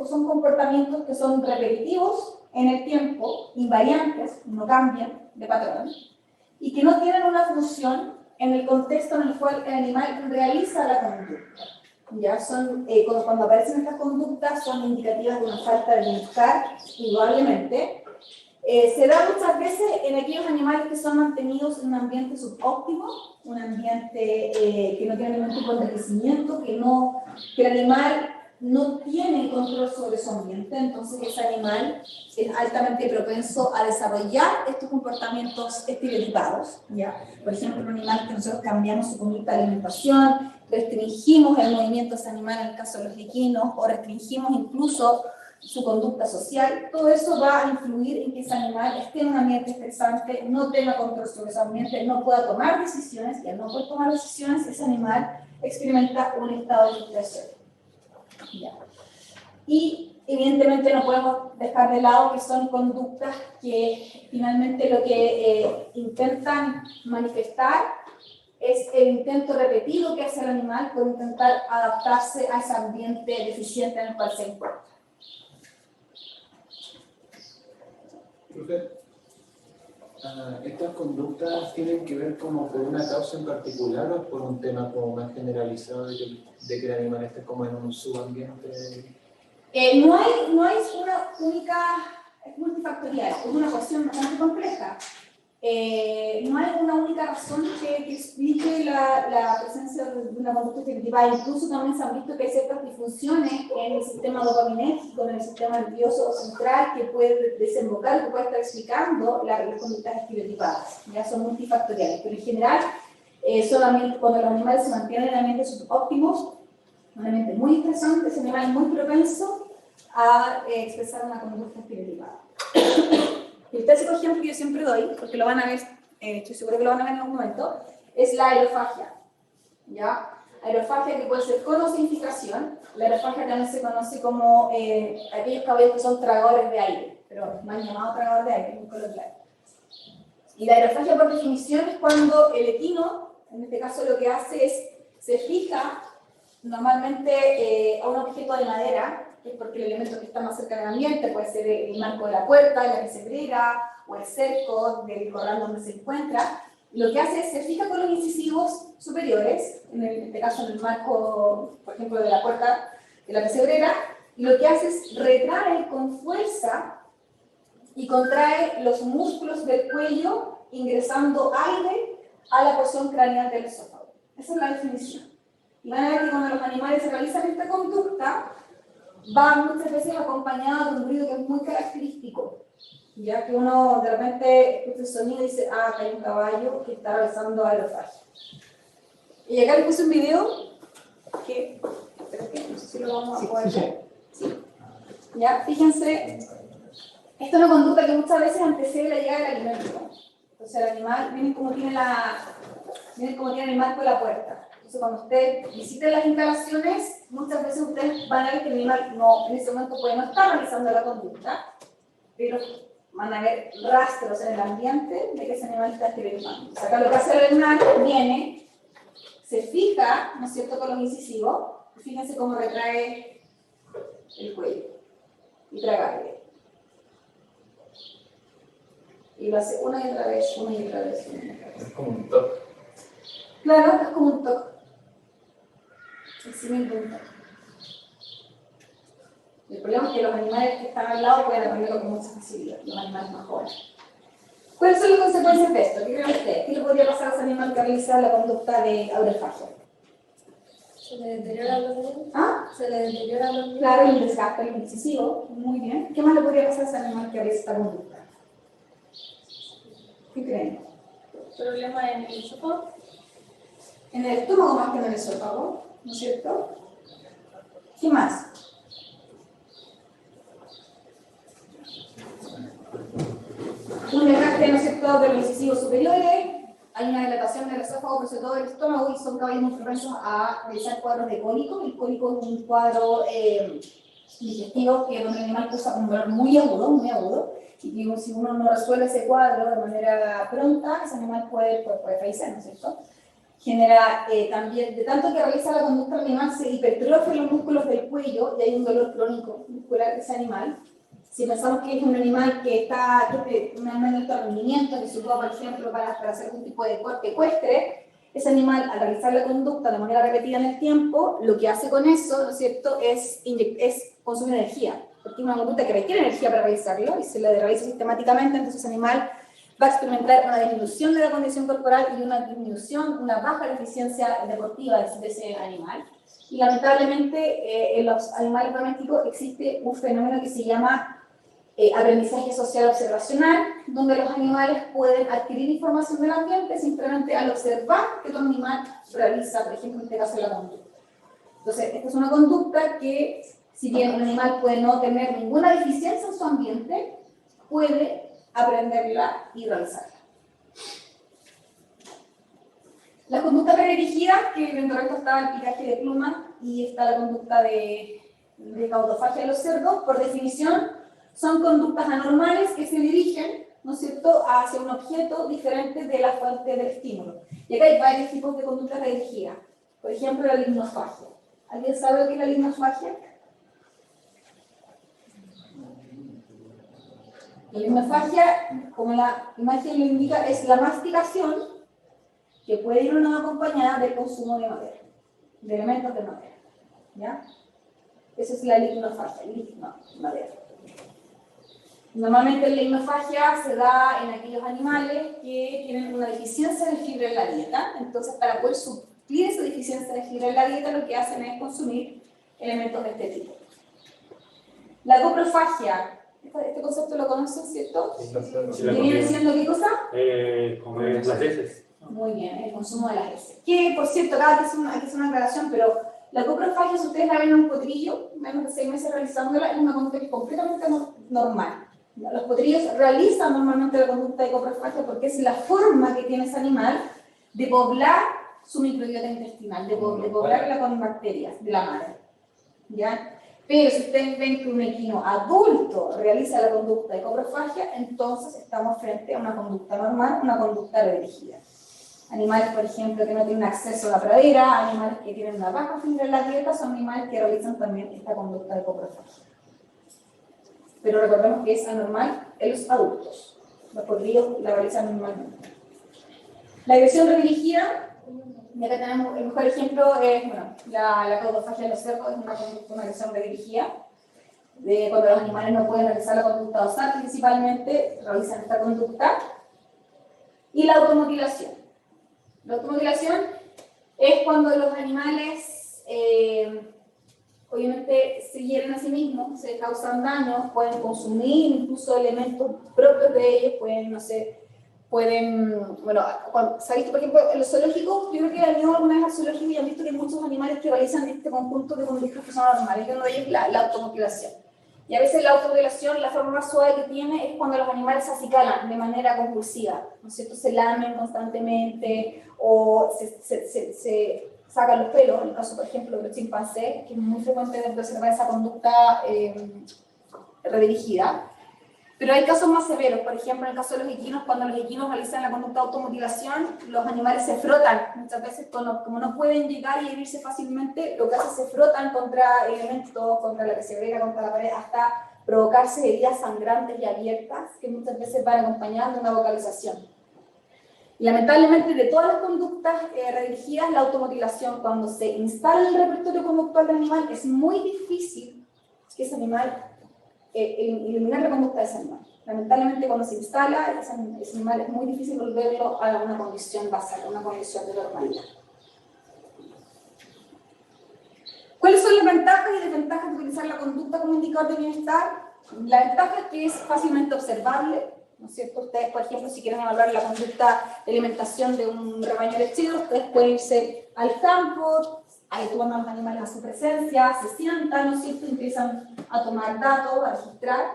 son comportamientos que son repetitivos en el tiempo, invariantes, no cambian de patrón, y que no tienen una función en el contexto en el cual el animal realiza la conducta. Ya cuando aparecen estas conductas son indicativas de una falta de bienestar, indudablemente. Se da muchas veces en aquellos animales que son mantenidos en un ambiente subóptimo, un ambiente que no tiene ningún tipo de enriquecimiento, que el animal no tiene control sobre su ambiente, entonces ese animal es altamente propenso a desarrollar estos comportamientos estereotipados, ¿ya? Por ejemplo, un animal que nosotros cambiamos su conducta de alimentación, restringimos el movimiento de ese animal en el caso de los equinos, o restringimos incluso su conducta social, todo eso va a influir en que ese animal esté en un ambiente estresante, no tenga control sobre su ambiente, no pueda tomar decisiones, y al no poder tomar decisiones, ese animal experimenta un estado de frustración. Ya. Y evidentemente no podemos dejar de lado que son conductas que finalmente lo que intentan manifestar es el intento repetido que hace el animal por intentar adaptarse a ese ambiente deficiente en el cual se encuentra. Profe, ¿estas conductas tienen que ver como por una causa en particular o por un tema como más generalizado de que el animal esté como en un subambiente? No hay una única, es multifactorial, es una cuestión bastante compleja. No hay una única razón que explique la presencia de una conducta estereotipada. Incluso también se han visto que hay ciertas disfunciones en el sistema dopaminérgico, en el sistema nervioso central, que puede desembocar, que puede estar explicando las conductas estereotipadas. Ya son multifactoriales, pero en general, solamente cuando los animales se mantienen en ambientes subóptimos, un ambiente muy estresante, ese animal es muy propenso a expresar una conducta estereotipada. El clásico ejemplo que yo siempre doy, porque lo van a ver, estoy seguro que lo van a ver en algún momento, es la aerofagia. ¿Ya? Aerofagia que puede ser con o sin filtración. La aerofagia también se conoce como aquellos caballos que son tragadores de aire, pero me han llamado tragador de aire, muy coloquial. Y la aerofagia por definición es cuando el equino, en este caso lo que hace es, se fija normalmente a un objeto de madera, es porque el elemento que está más cerca del ambiente puede ser el marco de la puerta, la pesebrera o el cerco del corral donde se encuentra. Lo que hace es se fija con los incisivos superiores, en este caso en el marco, por ejemplo, de la puerta de la pesebrera, y lo que hace es retrae con fuerza y contrae los músculos del cuello, ingresando aire a la porción craneal del esófago. Esa es la definición. Y van a ver que cuando los animales realizan esta conducta, va muchas veces acompañado de un ruido que es muy característico, ya que uno de repente escucha el sonido y dice, acá hay un caballo que está realizando aerofagia. Y acá les puse un video que, no sé si lo vamos a poder ver. Sí. Ya, fíjense, esta es una conducta que muchas veces antecede la llegada del alimento. Entonces el animal, miren cómo tiene el marco de la puerta. Entonces, cuando ustedes visiten las instalaciones, muchas veces ustedes van a ver que el animal en ese momento puede no estar realizando la conducta, pero van a ver rastros en el ambiente de que ese animal está estereotipando. O sea, acá lo que hace el animal, viene, se fija, ¿no es cierto?, con los incisivos, y fíjense cómo retrae el cuello y traga aire. Y lo hace una y otra vez, una y otra vez, una y otra vez. Es como un toque. Claro, es como un toque. Es simple un toque. El problema es que los animales que están al lado pueden aprenderlo con mucha facilidad, los animales más jóvenes. ¿Cuáles son las consecuencias de esto? ¿Qué creen ustedes? ¿Qué le podría pasar a ese animal que realiza la conducta de aurefagia? ¿Se le deteriora los dientes? ¿Ah? ¿Se le deteriora los dientes? Claro, el desgaste el excesivo. Muy bien. ¿Qué más le podría pasar a ese animal que realiza esta conducta? ¿Qué creen? Problema en el esófago. En el estómago más que en el esófago, ¿no es cierto? ¿Qué más? Un desgaste, ¿no es cierto?, de los incisivos superiores, hay una dilatación del esófago, pero sobre todo del estómago, y son caballos muy propensos a realizar cuadros de cólico. El cólico es un cuadro digestivo que donde el animal usa un dolor muy agudo, y que si uno no resuelve ese cuadro de manera pronta, ese animal puede fallecer, ¿no es cierto? Genera también, de tanto que realiza la conducta del animal, se hipertrofian los músculos del cuello y hay un dolor crónico muscular de ese animal. Si pensamos que es un animal que es un animal de alto rendimiento, que se ocupa, por ejemplo, para hacer algún tipo de deporte ecuestre, ese animal, al realizar la conducta de manera repetida en el tiempo, lo que hace con eso, ¿no es cierto?, es consumir energía, porque es una conducta que requiere energía para realizarlo y se la realiza sistemáticamente, entonces ese animal va a experimentar una disminución de la condición corporal y una disminución, una baja eficiencia deportiva de ese animal. Y lamentablemente en los animales domésticos existe un fenómeno que se llama aprendizaje social observacional, donde los animales pueden adquirir información del ambiente simplemente al observar que otro animal realiza, por ejemplo, en este caso la conducta. Entonces, esta es una conducta que, si bien un animal puede no tener ninguna deficiencia en su ambiente, puede aprenderla y realizarla. La conducta predirigida, que dentro de esto está el picaje de plumas y está la conducta de caudofagia de los cerdos, por definición, son conductas anormales que se dirigen, ¿no es cierto?, hacia un objeto diferente de la fuente del estímulo. Y acá hay varios tipos de conductas redirigidas. Por ejemplo, la limnofagia. ¿Alguien sabe lo que es la limnofagia? La limnofagia, como la imagen lo indica, es la masticación que puede ir o no acompañada del consumo de madera, de elementos de madera. ¿Ya? Esa es la limnofagia, madera. Normalmente la limnofagia se da en aquellos animales que tienen una deficiencia de fibra en la dieta. Entonces, para poder suplir esa deficiencia de fibra en la dieta, lo que hacen es consumir elementos de este tipo. La coprofagia, este concepto lo conocen, ¿cierto? ¿Qué viene siendo qué cosa? Comer las heces. Muy bien, el consumo de las heces. Que, por cierto, acá hay que hacer una aclaración, pero la coprofagia, si ustedes la ven en un potrillo, menos de 6 meses realizándola, es una conducta que es completamente normal. Los potrillos realizan normalmente la conducta de coprofagia porque es la forma que tiene ese animal de poblar su microbiota intestinal, de poblarla con bacterias de la madre. ¿Ya? Pero si ustedes ven que un equino adulto realiza la conducta de coprofagia, entonces estamos frente a una conducta normal, una conducta redirigida. Animales, por ejemplo, que no tienen acceso a la pradera, animales que tienen una baja fibra en la dieta, son animales que realizan también esta conducta de coprofagia. Pero recordemos que es anormal en los adultos. Los potrillos la realizan normalmente. La agresión redirigida, y acá tenemos el mejor ejemplo, es la caudofagia de los cerdos, es una agresión redirigida. Cuando los animales no pueden realizar la conducta dorsal, principalmente realizan esta conducta. Y la automutilación. La automutilación es cuando los animales obviamente se hieren a sí mismos, se causan daños, pueden consumir incluso elementos propios de ellos, pueden, no sé, se ha visto, por ejemplo, en los zoológicos, yo creo que han ido alguna vez al zoológico y han visto que hay muchos animales que realizan este conjunto de conductas que son normales, y uno de ellos es la automutilación. Y a veces la automutilación, la forma más suave que tiene es cuando los animales se acicalan de manera compulsiva, ¿no es cierto? Se lamen constantemente o se sacan los pelos, en el caso, por ejemplo, de los chimpancés, que es muy frecuente de observar esa conducta redirigida. Pero hay casos más severos, por ejemplo, en el caso de los equinos, cuando los equinos realizan la conducta de automutilación, los animales se frotan, muchas veces como no pueden llegar y herirse fácilmente, lo que hacen es se frotan contra elementos, contra la pesebrera, contra la pared, hasta provocarse heridas sangrantes y abiertas que muchas veces van acompañadas de una vocalización. Y lamentablemente de todas las conductas redirigidas, la automutilación, cuando se instala en el repertorio conductual del animal, es muy difícil que ese animal, eliminar la conducta de ese animal. Lamentablemente cuando se instala ese animal es muy difícil volverlo a una condición basal, a una condición de normalidad. ¿Cuáles son las ventajas y desventajas de utilizar la conducta como indicador de bienestar? La ventaja es que es fácilmente observable, ¿no es cierto? Ustedes, por ejemplo, si quieren evaluar la conducta de alimentación de un rebaño lechero, ustedes pueden irse al campo, ahí toman a los animales a su presencia, se sientan, ¿no es cierto? Empiezan a tomar datos, a registrar.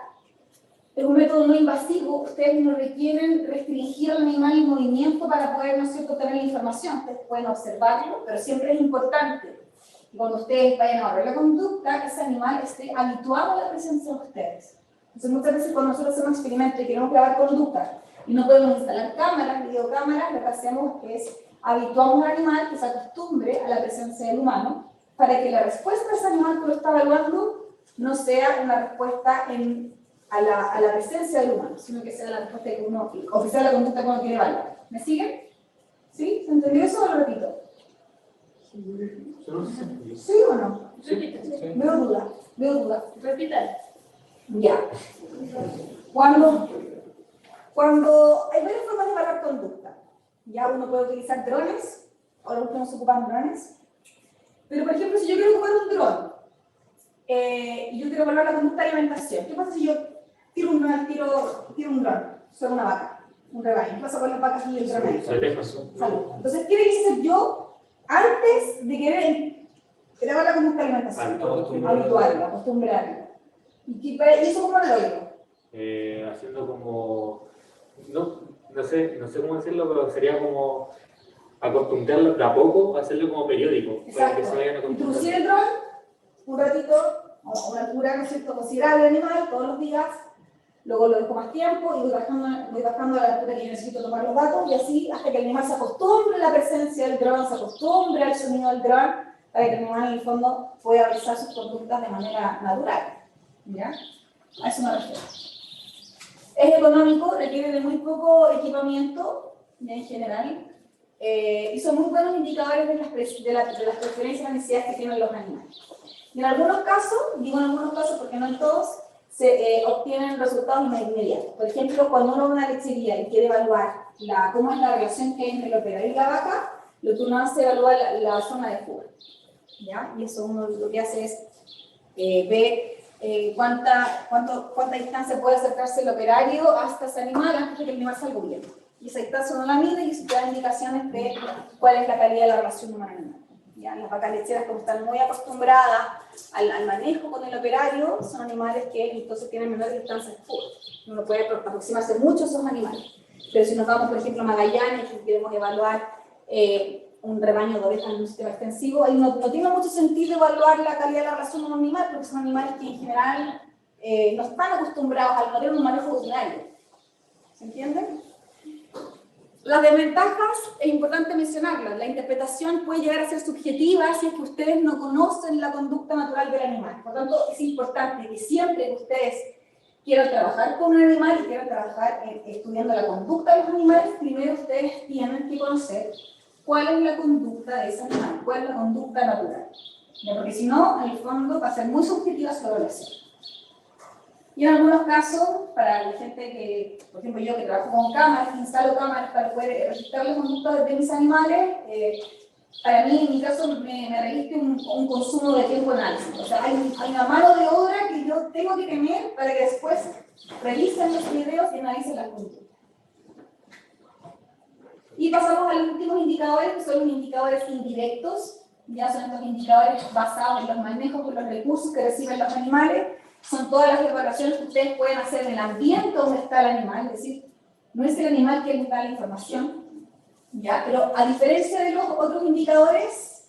Es un método no invasivo, ustedes no requieren restringir al animal el movimiento para poder, ¿no es cierto?, tener la información. Ustedes pueden observarlo, pero siempre es importante que cuando ustedes vayan a ver la conducta, ese animal esté habituado a la presencia de ustedes. Entonces, muchas veces cuando nosotros hacemos experimentos y queremos grabar conducta y no podemos instalar cámaras, videocámaras, lo que hacemos es habituamos al animal que se acostumbre a la presencia del humano para que la respuesta de ese animal que lo está evaluando no sea una respuesta a la presencia del humano, sino que sea la respuesta que uno, o que sea la conducta que uno quiere evaluar. ¿Me siguen? ¿Sí? ¿Se entendió eso o lo repito? ¿Sí o no? Repite. Sí. Veo duda. Repita. Ya. Cuando hay varias formas de evaluar conducta. Ya uno puede utilizar drones, ahora ustedes no se ocupan drones. Pero, por ejemplo, si yo quiero ocupar un dron y yo quiero evaluar la conducta de alimentación, ¿qué pasa si yo tiro un dron sobre una vaca, un rebaño? ¿Qué pasa con las vacas y el dron ahí? Salud. Entonces, ¿qué debe hacer yo antes de querer evaluar la conducta de alimentación? Habituarla, acostumbrarla. ¿Y eso cómo lo logro? Haciendo como, no sé cómo decirlo, pero sería como acostumbrarlo de a poco, hacerlo como periódico. Para que se vayan acostumbrando. Introducir el dron, un ratito, a una altura, ¿no es cierto?, considerable del animal, todos los días, luego lo dejo más tiempo y voy bajando a la altura que yo necesito tomar los datos, y así hasta que el animal se acostumbre a la presencia del dron, se acostumbre al sonido del dron, para que el animal en el fondo pueda realizar sus conductas de manera natural. ¿Ya? A eso me refiero. Es económico, requiere de muy poco equipamiento, ¿ya? En general, y son muy buenos indicadores de las preferencias y necesidades que tienen los animales. Y en algunos casos, digo en algunos casos porque no en todos, se obtienen resultados inmediatos. Por ejemplo, cuando uno va a una lechería y quiere evaluar cómo es la relación que hay entre el operario y la vaca, lo que uno hace es evaluar la zona de fuga. ¿Ya? Y eso uno lo que hace es ver cuánta distancia puede acercarse el operario hasta ese animal antes de que el animal salga huyendo. Y esa distancia uno la mide y eso te da indicaciones de cuál es la calidad de la relación humano-animal. ¿Ya? Las vacas lecheras, como están muy acostumbradas al manejo con el operario, son animales que entonces tienen menor distancia de fuga. Uno puede aproximarse mucho a esos animales. Pero si nos vamos, por ejemplo, a Magallanes y queremos evaluar un rebaño de ovejas en un sistema extensivo, ahí no tiene mucho sentido evaluar la calidad de la relación con un animal, porque son animales que en general no están acostumbrados al tener un manejo rutinario. ¿Se entiende? Las desventajas es importante mencionarlas. La interpretación puede llegar a ser subjetiva si es que ustedes no conocen la conducta natural del animal. Por lo tanto, es importante que siempre que ustedes quieran trabajar con un animal y quieran trabajar estudiando la conducta de los animales, primero ustedes tienen que conocer cuál es la conducta de ese animal, cuál es la conducta natural. ¿Ya? Porque si no, en el fondo va a ser muy subjetiva su evaluación. Y en algunos casos, para la gente que, por ejemplo yo que trabajo con cámaras, instalo cámaras para poder registrar la conducta de mis animales, para mí, en mi caso, me reviste un consumo de tiempo en análisis. O sea, hay una mano de obra que yo tengo que tener para que después revisen los videos y analicen las conductas. Y pasamos a los últimos indicadores, que son los indicadores indirectos. Ya son estos indicadores basados en los manejos de los recursos que reciben los animales. Son todas las evaluaciones que ustedes pueden hacer en el ambiente donde está el animal, es decir, no es el animal que les da la información, ¿ya? Pero a diferencia de los otros indicadores,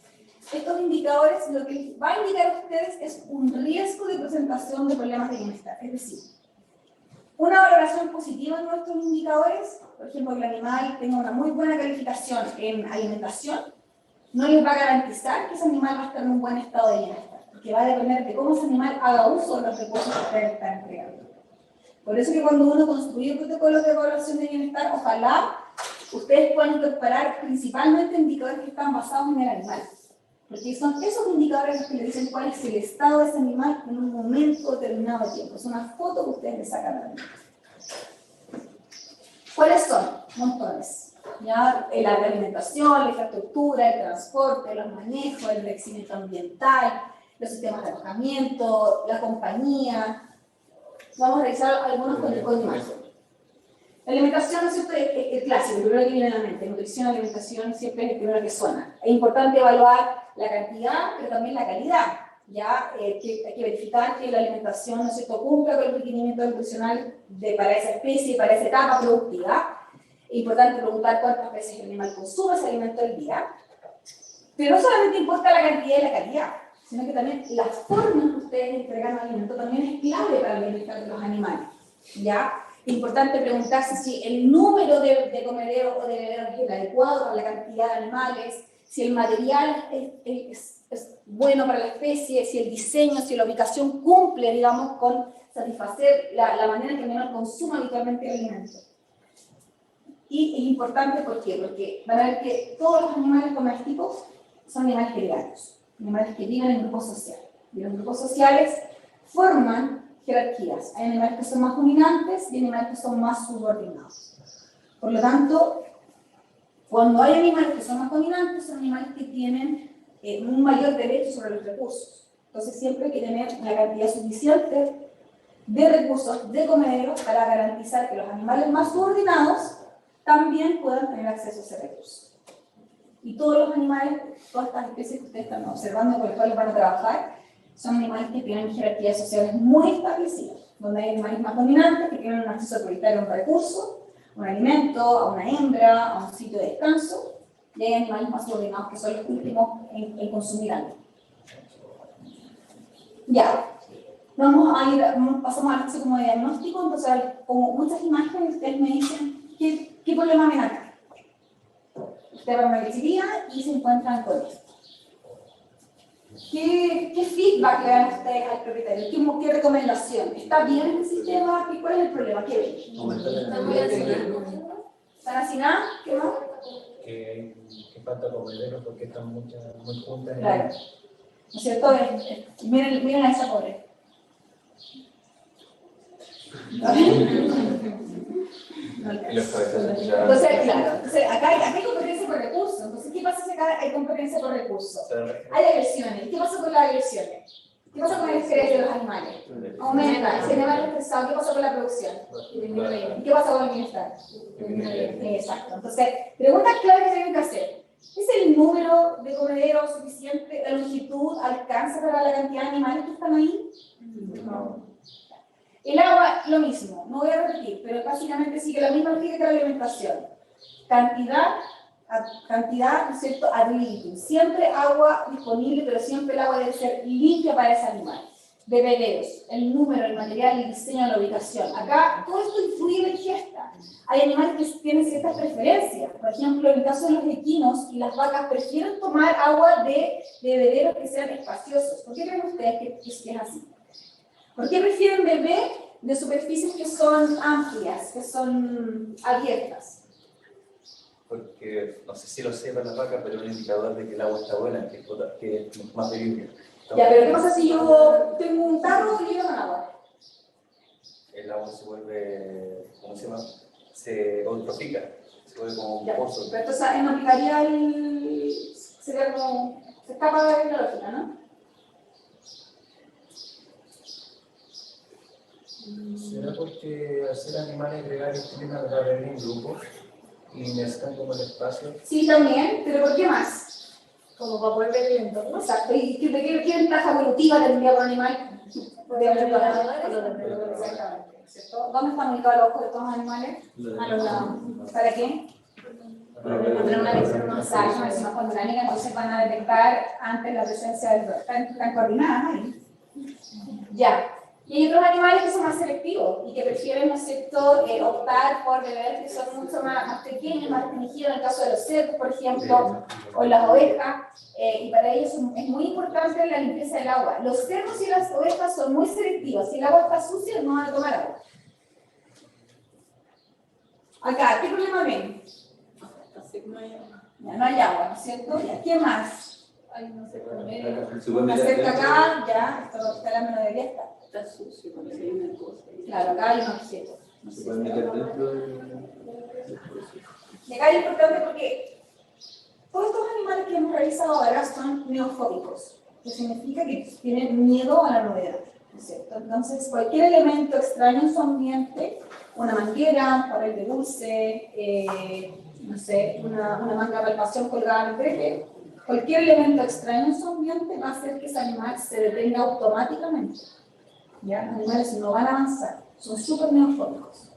estos indicadores lo que les va a indicar a ustedes es un riesgo de presentación de problemas de bienestar, es decir, una valoración positiva en nuestros indicadores, por ejemplo, que el animal tenga una muy buena calificación en alimentación, no les va a garantizar que ese animal va a estar en un buen estado de bienestar. porque va a depender de cómo ese animal haga uso de los recursos que ustedes están entregando. Por eso que cuando uno construye protocolos de evaluación de bienestar, ojalá ustedes puedan incorporar principalmente indicadores que están basados en el animal. Porque son esos indicadores los que le dicen cuál es el estado de ese animal en un momento determinado de tiempo. Es una foto que ustedes le sacan al animal. ¿Cuáles son? Montones. ¿Ya? La alimentación, la infraestructura, el transporte, los manejos, el envejecimiento ambiental, los sistemas de alojamiento, la compañía. Vamos a revisar algunos con imagen. La alimentación, ¿no es cierto?, es clásico, el primero que viene a la mente. Nutrición, alimentación siempre es el primero que suena. Es importante evaluar la cantidad, pero también la calidad. ¿Ya? Hay que verificar que la alimentación, ¿no es cierto?, cumpla con el requerimiento nutricional para esa especie, para esa etapa productiva. Es importante preguntar cuántas veces el animal consume ese alimento al día. Pero no solamente importa la cantidad y la calidad, sino que también la forma que ustedes entregan el alimento también es clave para el bienestar de los animales. ¿Ya? Es importante preguntarse si el número de comederos o de bebederos es el adecuado para la cantidad de animales, si el material es bueno para la especie, si el diseño, si la ubicación cumple, digamos, con satisfacer la manera en que el animal consume habitualmente el alimento. Y es importante, ¿por qué? Porque van a ver que todos los animales domésticos son animales gregarios, animales que viven en grupos sociales. Y los grupos sociales forman jerarquías. Hay animales que son más dominantes y animales que son más subordinados. Por lo tanto, cuando hay animales que son más dominantes, son animales que tienen un mayor derecho sobre los recursos. Entonces siempre hay que tener una cantidad suficiente de recursos, de comederos, para garantizar que los animales más subordinados también puedan tener acceso a ese recurso. Y todos los animales, todas estas especies que ustedes están observando con las cuales van a trabajar, son animales que tienen jerarquías sociales muy establecidas, donde hay animales más dominantes que tienen un acceso prioritario a un recurso, un alimento, a una hembra, a un sitio de descanso, y hay animales más subordinados que son los últimos en consumir algo. Ya, pasamos a la fase como de diagnóstico. Entonces, como muchas imágenes, ustedes me dicen qué problema ven acá. Ustedes van a una lechería y se encuentran con esto. ¿Qué feedback le dan ustedes al propietario? ¿Qué recomendación? ¿Está bien este sistema? ¿Cuál es el problema? ¿Qué ven? ¿Están hacinadas? ¿Qué más? Que falta comedero porque están muy juntas. Claro. ¿No es cierto? Miren a esa pobre. Entonces, claro, acá hay competencia por recursos. Entonces, ¿qué pasa si acá hay competencia por recursos? Hay agresiones. ¿Qué pasa con las agresiones? ¿Qué pasa con el estrés de los animales? Aumenta. Si el animal es estresado, ¿qué pasa con la producción? ¿Y qué pasa con el bienestar? Exacto. Entonces, preguntas claves que tienen que hacer. ¿Es el número de comederos suficiente? ¿La longitud alcanza para la cantidad de animales que están ahí? No. El agua, lo mismo, no voy a repetir, pero básicamente sigue la misma lógica que la alimentación. Cantidad, ¿no es cierto?, ad libitum. Siempre agua disponible, pero siempre el agua debe ser limpia para ese animal. Bebederos, el número, el material, el diseño, la ubicación. Acá todo esto influye en la ingesta. Hay animales que tienen ciertas preferencias. Por ejemplo, en el caso de los equinos y las vacas prefieren tomar agua de bebederos que sean espaciosos. ¿Por qué creen ustedes que es así? ¿Por qué prefieren beber de superficies que son amplias, que son abiertas? Porque, no sé si lo sepan las vacas, pero es un indicador de que el agua está buena, que es más bebible. Ya, pero ¿qué pasa si yo tengo un tarro y lleno con agua? El agua se vuelve, ¿cómo se llama? Se eutrofica, se vuelve como un pozo. Pero entonces no aplicaría sería como, se escapa de la lógica, ¿no? ¿Será porque al ser animales gregarios tienden a beber en grupo y necesitan como el espacio? Sí, también, pero ¿por qué más? Como para poder ver el entorno. Exacto. ¿Y qué ventaja evolutiva tendría para un animal? Exactamente. ¿Cierto? ¿Dónde están ubicados los ojos de todos los animales? A los lados. ¿Para qué? Para tener una visión más panorámica, entonces van a detectar antes la presencia del dolor. Están coordinadas ahí. Ya. Y hay otros animales que son más selectivos y que prefieren, ¿no es cierto?, optar por bebederos que son mucho más pequeños, más restringidos, en el caso de los cerdos, por ejemplo, o las ovejas, y para ellos es muy importante la limpieza del agua. Los cerdos y las ovejas son muy selectivos, si el agua está sucia no van a tomar agua. Acá, ¿qué problema ven? Ya no hay agua, ¿no es cierto? Ya, ¿qué más? Ay, no sé por medio. Una cerca acá, ya, esto está la no debería estar. Está sucio, porque hay una cosa. Claro, acá hay un objeto. ¿no es Se cierto? pueden meter dentro Y acá es importante porque todos estos animales que hemos revisado ahora son neofóbicos, que significa que tienen miedo a la novedad, ¿no es cierto? Entonces, cualquier elemento extraño en su ambiente, una manguera, un papel de dulce, no sé, una manga de palpación colgada en el breque, cualquier elemento extraño en su ambiente va a hacer que ese animal se detenga automáticamente. ¿Ya? Los animales no van a avanzar, son súper neofóbicos.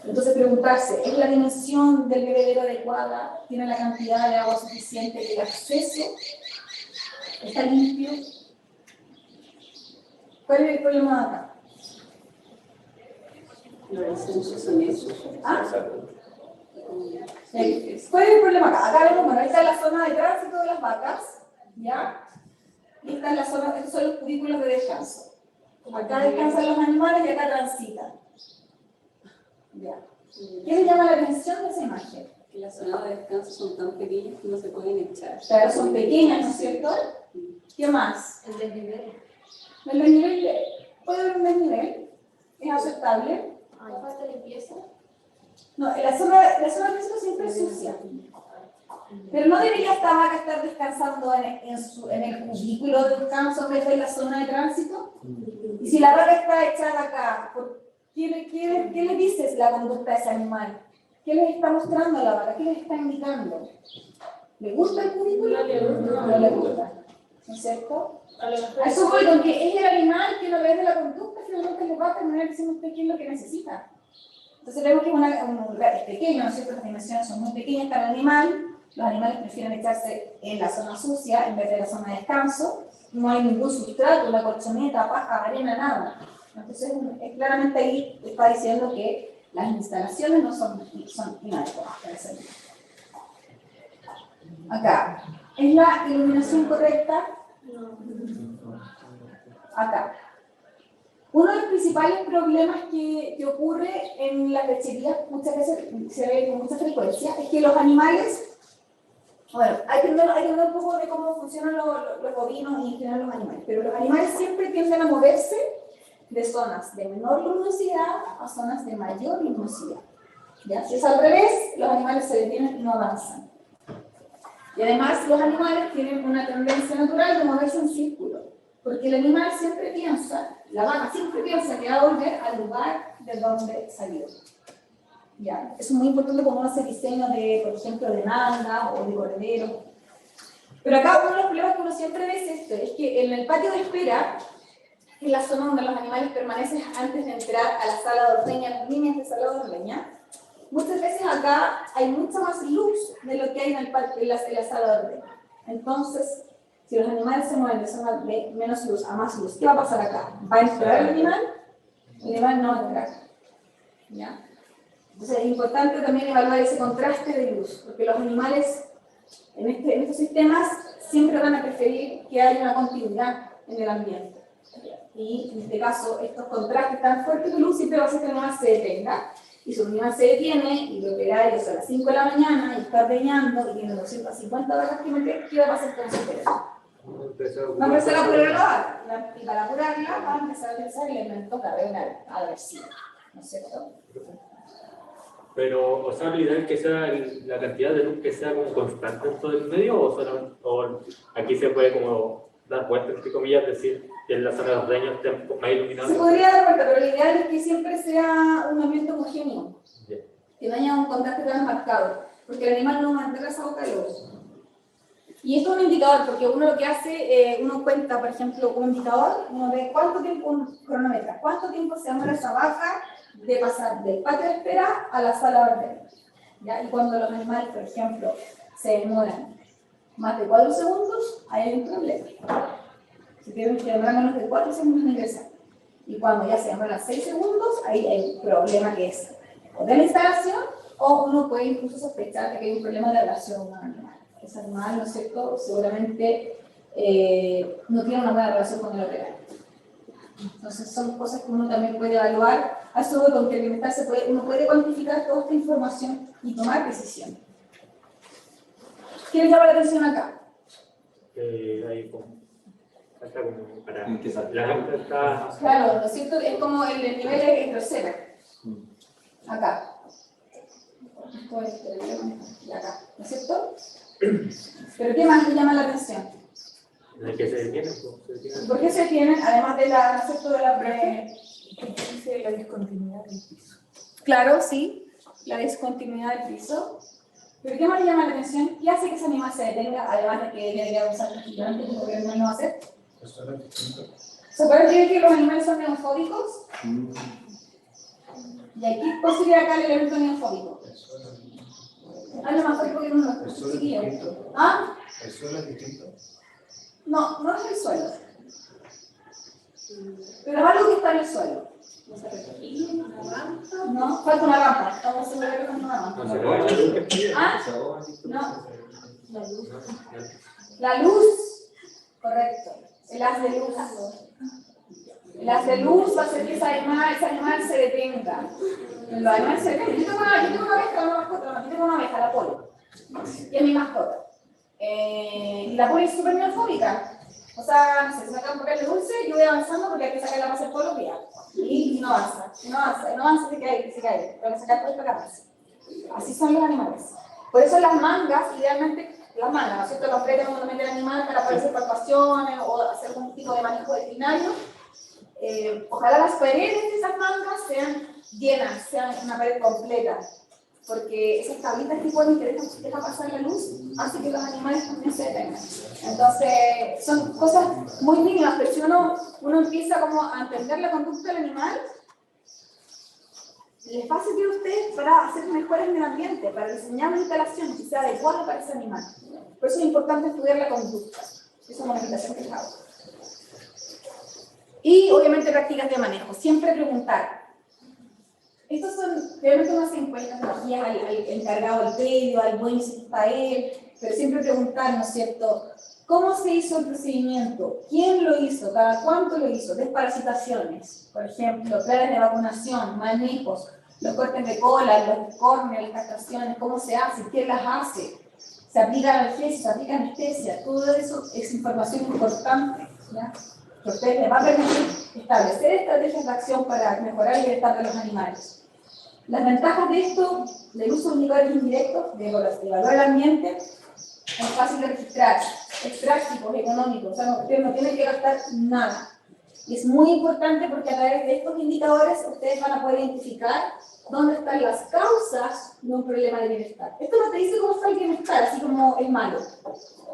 Entonces preguntarse, ¿es la dimensión del bebedero adecuada? ¿Tiene la cantidad de agua suficiente? ¿El acceso está limpio? ¿Cuál es el problema de acá? Los descensos son esos. ¿Ah? ¿Cuál es el problema acá? Acá vemos, bueno, esta es la zona de tránsito de las vacas, ¿ya? Y esta es la zona, estos son los cubículos de descanso. Acá descansan los animales y acá transitan. Ya. ¿Qué les llama la atención de esa imagen? Que las zonas de descanso son tan pequeñas que no se pueden echar. Claro, son pequeñas, ¿no es cierto? ¿Qué más? El desnivel. ¿El desnivel? ¿Puede haber un desnivel? ¿Es aceptable? Ay, falta limpieza. No, la zona de descanso siempre es sucia. Pero no debería esta vaca estar descansando en el cubículo de descanso en vez de la zona de tránsito. Y si la vaca está echada acá, ¿qué le dices la conducta de ese animal? ¿Qué les está mostrando a la vaca? ¿Qué les está indicando? ¿Le gusta el cubículo? No le gusta. ¿No es cierto? A eso voy, con que es el animal que no ve de la conducta, finalmente le va a terminar diciendo usted qué es lo que necesita. Entonces vemos que un lugar es pequeño, ¿no es cierto? Las dimensiones son muy pequeñas para el animal. Los animales prefieren echarse en la zona sucia en vez de la zona de descanso. No hay ningún sustrato, una colchoneta, paja, arena, nada. Entonces, claramente ahí está diciendo que las instalaciones no son inadecuadas para ese animal. Acá, ¿es la iluminación correcta? Acá. Uno de los principales problemas que ocurre en las lecherías, muchas veces se ve con mucha frecuencia, es que los animales, bueno, hay que ver un poco de cómo funcionan los bovinos y en general los animales, pero los animales siempre tienden a moverse de zonas de menor luminosidad a zonas de mayor luminosidad. ¿Ya? Si es al revés, los animales se detienen y no avanzan. Y además los animales tienen una tendencia natural de moverse en círculo, porque el animal siempre piensa, la vaca siempre piensa que va a volver al lugar de donde salió. ¿Ya? Eso es muy importante cuando uno hace diseño de, por ejemplo, de manga o de corredero. Pero acá uno de los problemas que uno siempre ve es esto, es que en el patio de espera, que es la zona donde los animales permanecen antes de entrar a la sala de ordeña, las líneas de sala de ordeña, muchas veces acá hay mucha más luz de lo que hay en la sala de ordeña. Entonces, si los animales se mueven de zona de menos luz a más luz, ¿qué va a pasar acá? ¿Va a entrar el animal? El animal no va a entrar. ¿Ya? Entonces es importante también evaluar ese contraste de luz, porque los animales en estos sistemas siempre van a preferir que haya una continuidad en el ambiente. Y en este caso, estos contrastes tan fuertes de luz siempre va a hacer que el animal se detenga. Y si un animal se detiene y lo que hay es a las 5 de la mañana y está ordeñando y tiene 250 vacas que meter, ¿qué va a pasar con ese pedazo? Va a empezar a apurar la vaca. Y para apurarla va a empezar a pensar el elemento carrera agresivo. ¿No es cierto? Pero, o sea, la idea es que sea la cantidad de luz que sea como constante en todo el medio, o aquí se puede como dar vuelta, entre comillas, decir que en la zona de los dueños esté más iluminado. Se podría dar vuelta, pero lo ideal es que siempre sea un ambiente homogéneo, que no haya un contraste tan marcado, porque el animal no va a entrar a esa boca de luz. Y esto es un indicador, porque uno lo que hace, uno cuenta, por ejemplo, un indicador, uno ve cuánto tiempo, un cronómetro, cuánto tiempo se demora esa vaca de pasar del patio de espera a la sala de ordeña. ¿Ya? Y cuando los animales, por ejemplo, se demoran más de 4 segundos, ahí hay un problema. Si tienen que demorar menos de 4 segundos en ingresar. Y cuando ya se demoran 6 segundos, ahí hay un problema que es o de la instalación, o uno puede incluso sospechar de que hay un problema de relación humana. Ese animal, ¿no es cierto?, seguramente no tiene una buena relación con el operario. Entonces son cosas que uno también puede evaluar, a su vez con que el bienestar uno puede cuantificar toda esta información y tomar decisiones. ¿Quién llama la atención acá? Ahí como, falta como para ¿En qué sale? la gente está... Claro, ¿no es cierto? Es como el nivel de grosera. Acá. Esto es de acá, ¿no es cierto? ¿Pero qué más le llama la atención? ¿En el que se detiene? Pues, se detiene. ¿Por qué se detienen? Además de la, ¿no es cierto?, de Dice la discontinuidad del piso. Claro, sí, la discontinuidad del piso. ¿Pero qué más le llama la atención? ¿Qué hace que ese animal se detenga, además de que debería usar un gigante, como que el animal no va a hacer? ¿Se puede decir que los animales son neofóbicos? Y aquí considera acá el elemento neofóbico. Algo más fóbico que uno de los chiquillos. ¿Ah? ¿El suelo es distinto? No, no es el suelo. Pero es algo que está en el suelo. No, falta una rampa. Estamos seguros que falta una rampa. No se puede. ¿Ah? No. La luz. Correcto. El haz de luz. El haz de luz va a hacer que ese animal se detenga. Los animales se detengan. Yo tengo una abeja, la polo. Y es mi mascota. Y la polo es súper neofóbica. O sea, no sé, si me acaban de ponerle dulce, yo voy avanzando porque hay que sacarla para hacer todos los días. Y no avanza, se cae. Tengo que sacar todo esto capaz. Así son los animales. Por eso las mangas, idealmente, las mangas, ¿no es cierto? Los pretes cuando meten el animal para poder hacer palpaciones o hacer algún tipo de manejo veterinario. Ojalá las paredes de esas mangas sean llenas, sean una pared completa. Porque esas tablitas que ponen que dejan pasar la luz hace que los animales también se detengan. Entonces, son cosas muy mínimas, pero si uno empieza como a entender la conducta del animal, les va a servir a ustedes para hacer mejoras en el ambiente, para diseñar una instalación que sea adecuada para ese animal. Por eso es importante estudiar la conducta. Esa es una invitación que les hago. Y obviamente prácticas de manejo. Siempre preguntar. Estos son, realmente uno se encuentra tecnologías al encargado del predio, al dueño si está él, pero siempre preguntar, ¿no es cierto? ¿Cómo se hizo el procedimiento? ¿Quién lo hizo? ¿Cada cuánto lo hizo? Desparasitaciones, por ejemplo, planes de vacunación, manejos, los cortes de cola, los córneas, las castraciones, ¿cómo se hace? ¿Quién las hace? ¿Se aplica analgesia? ¿Se aplica anestesia? Todo eso es información importante, ¿ya? Que a ustedes les va a permitir establecer estrategias de acción para mejorar el bienestar de los animales. Las ventajas de esto, del uso de indicadores indirectos, de evaluar el ambiente, es fácil de registrar, es práctico, es económico, o sea, ustedes no tienen que gastar nada. Y es muy importante porque a través de estos indicadores ustedes van a poder identificar dónde están las causas de un problema de bienestar. Esto no te dice cómo está el bienestar, así como el malo,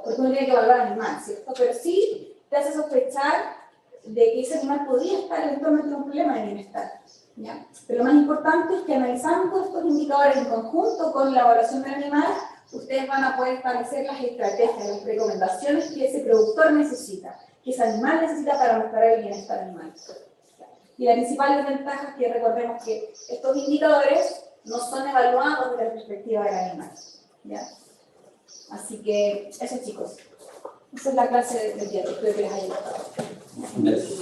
porque uno tiene que evaluar al animal, ¿cierto? Pero sí te hace sospechar de que ese animal podría estar eventualmente en un problema de bienestar, ¿ya? Pero lo más importante es que analizando estos indicadores en conjunto con la evaluación del animal, ustedes van a poder establecer las estrategias, las recomendaciones que ese productor necesita, que ese animal necesita para mejorar el bienestar animal. Y la principal desventaja es que recordemos que estos indicadores no son evaluados desde la perspectiva del animal, ¿ya? Así que eso, chicos. Esa es la clase del día, espero que les haya gustado. Gracias.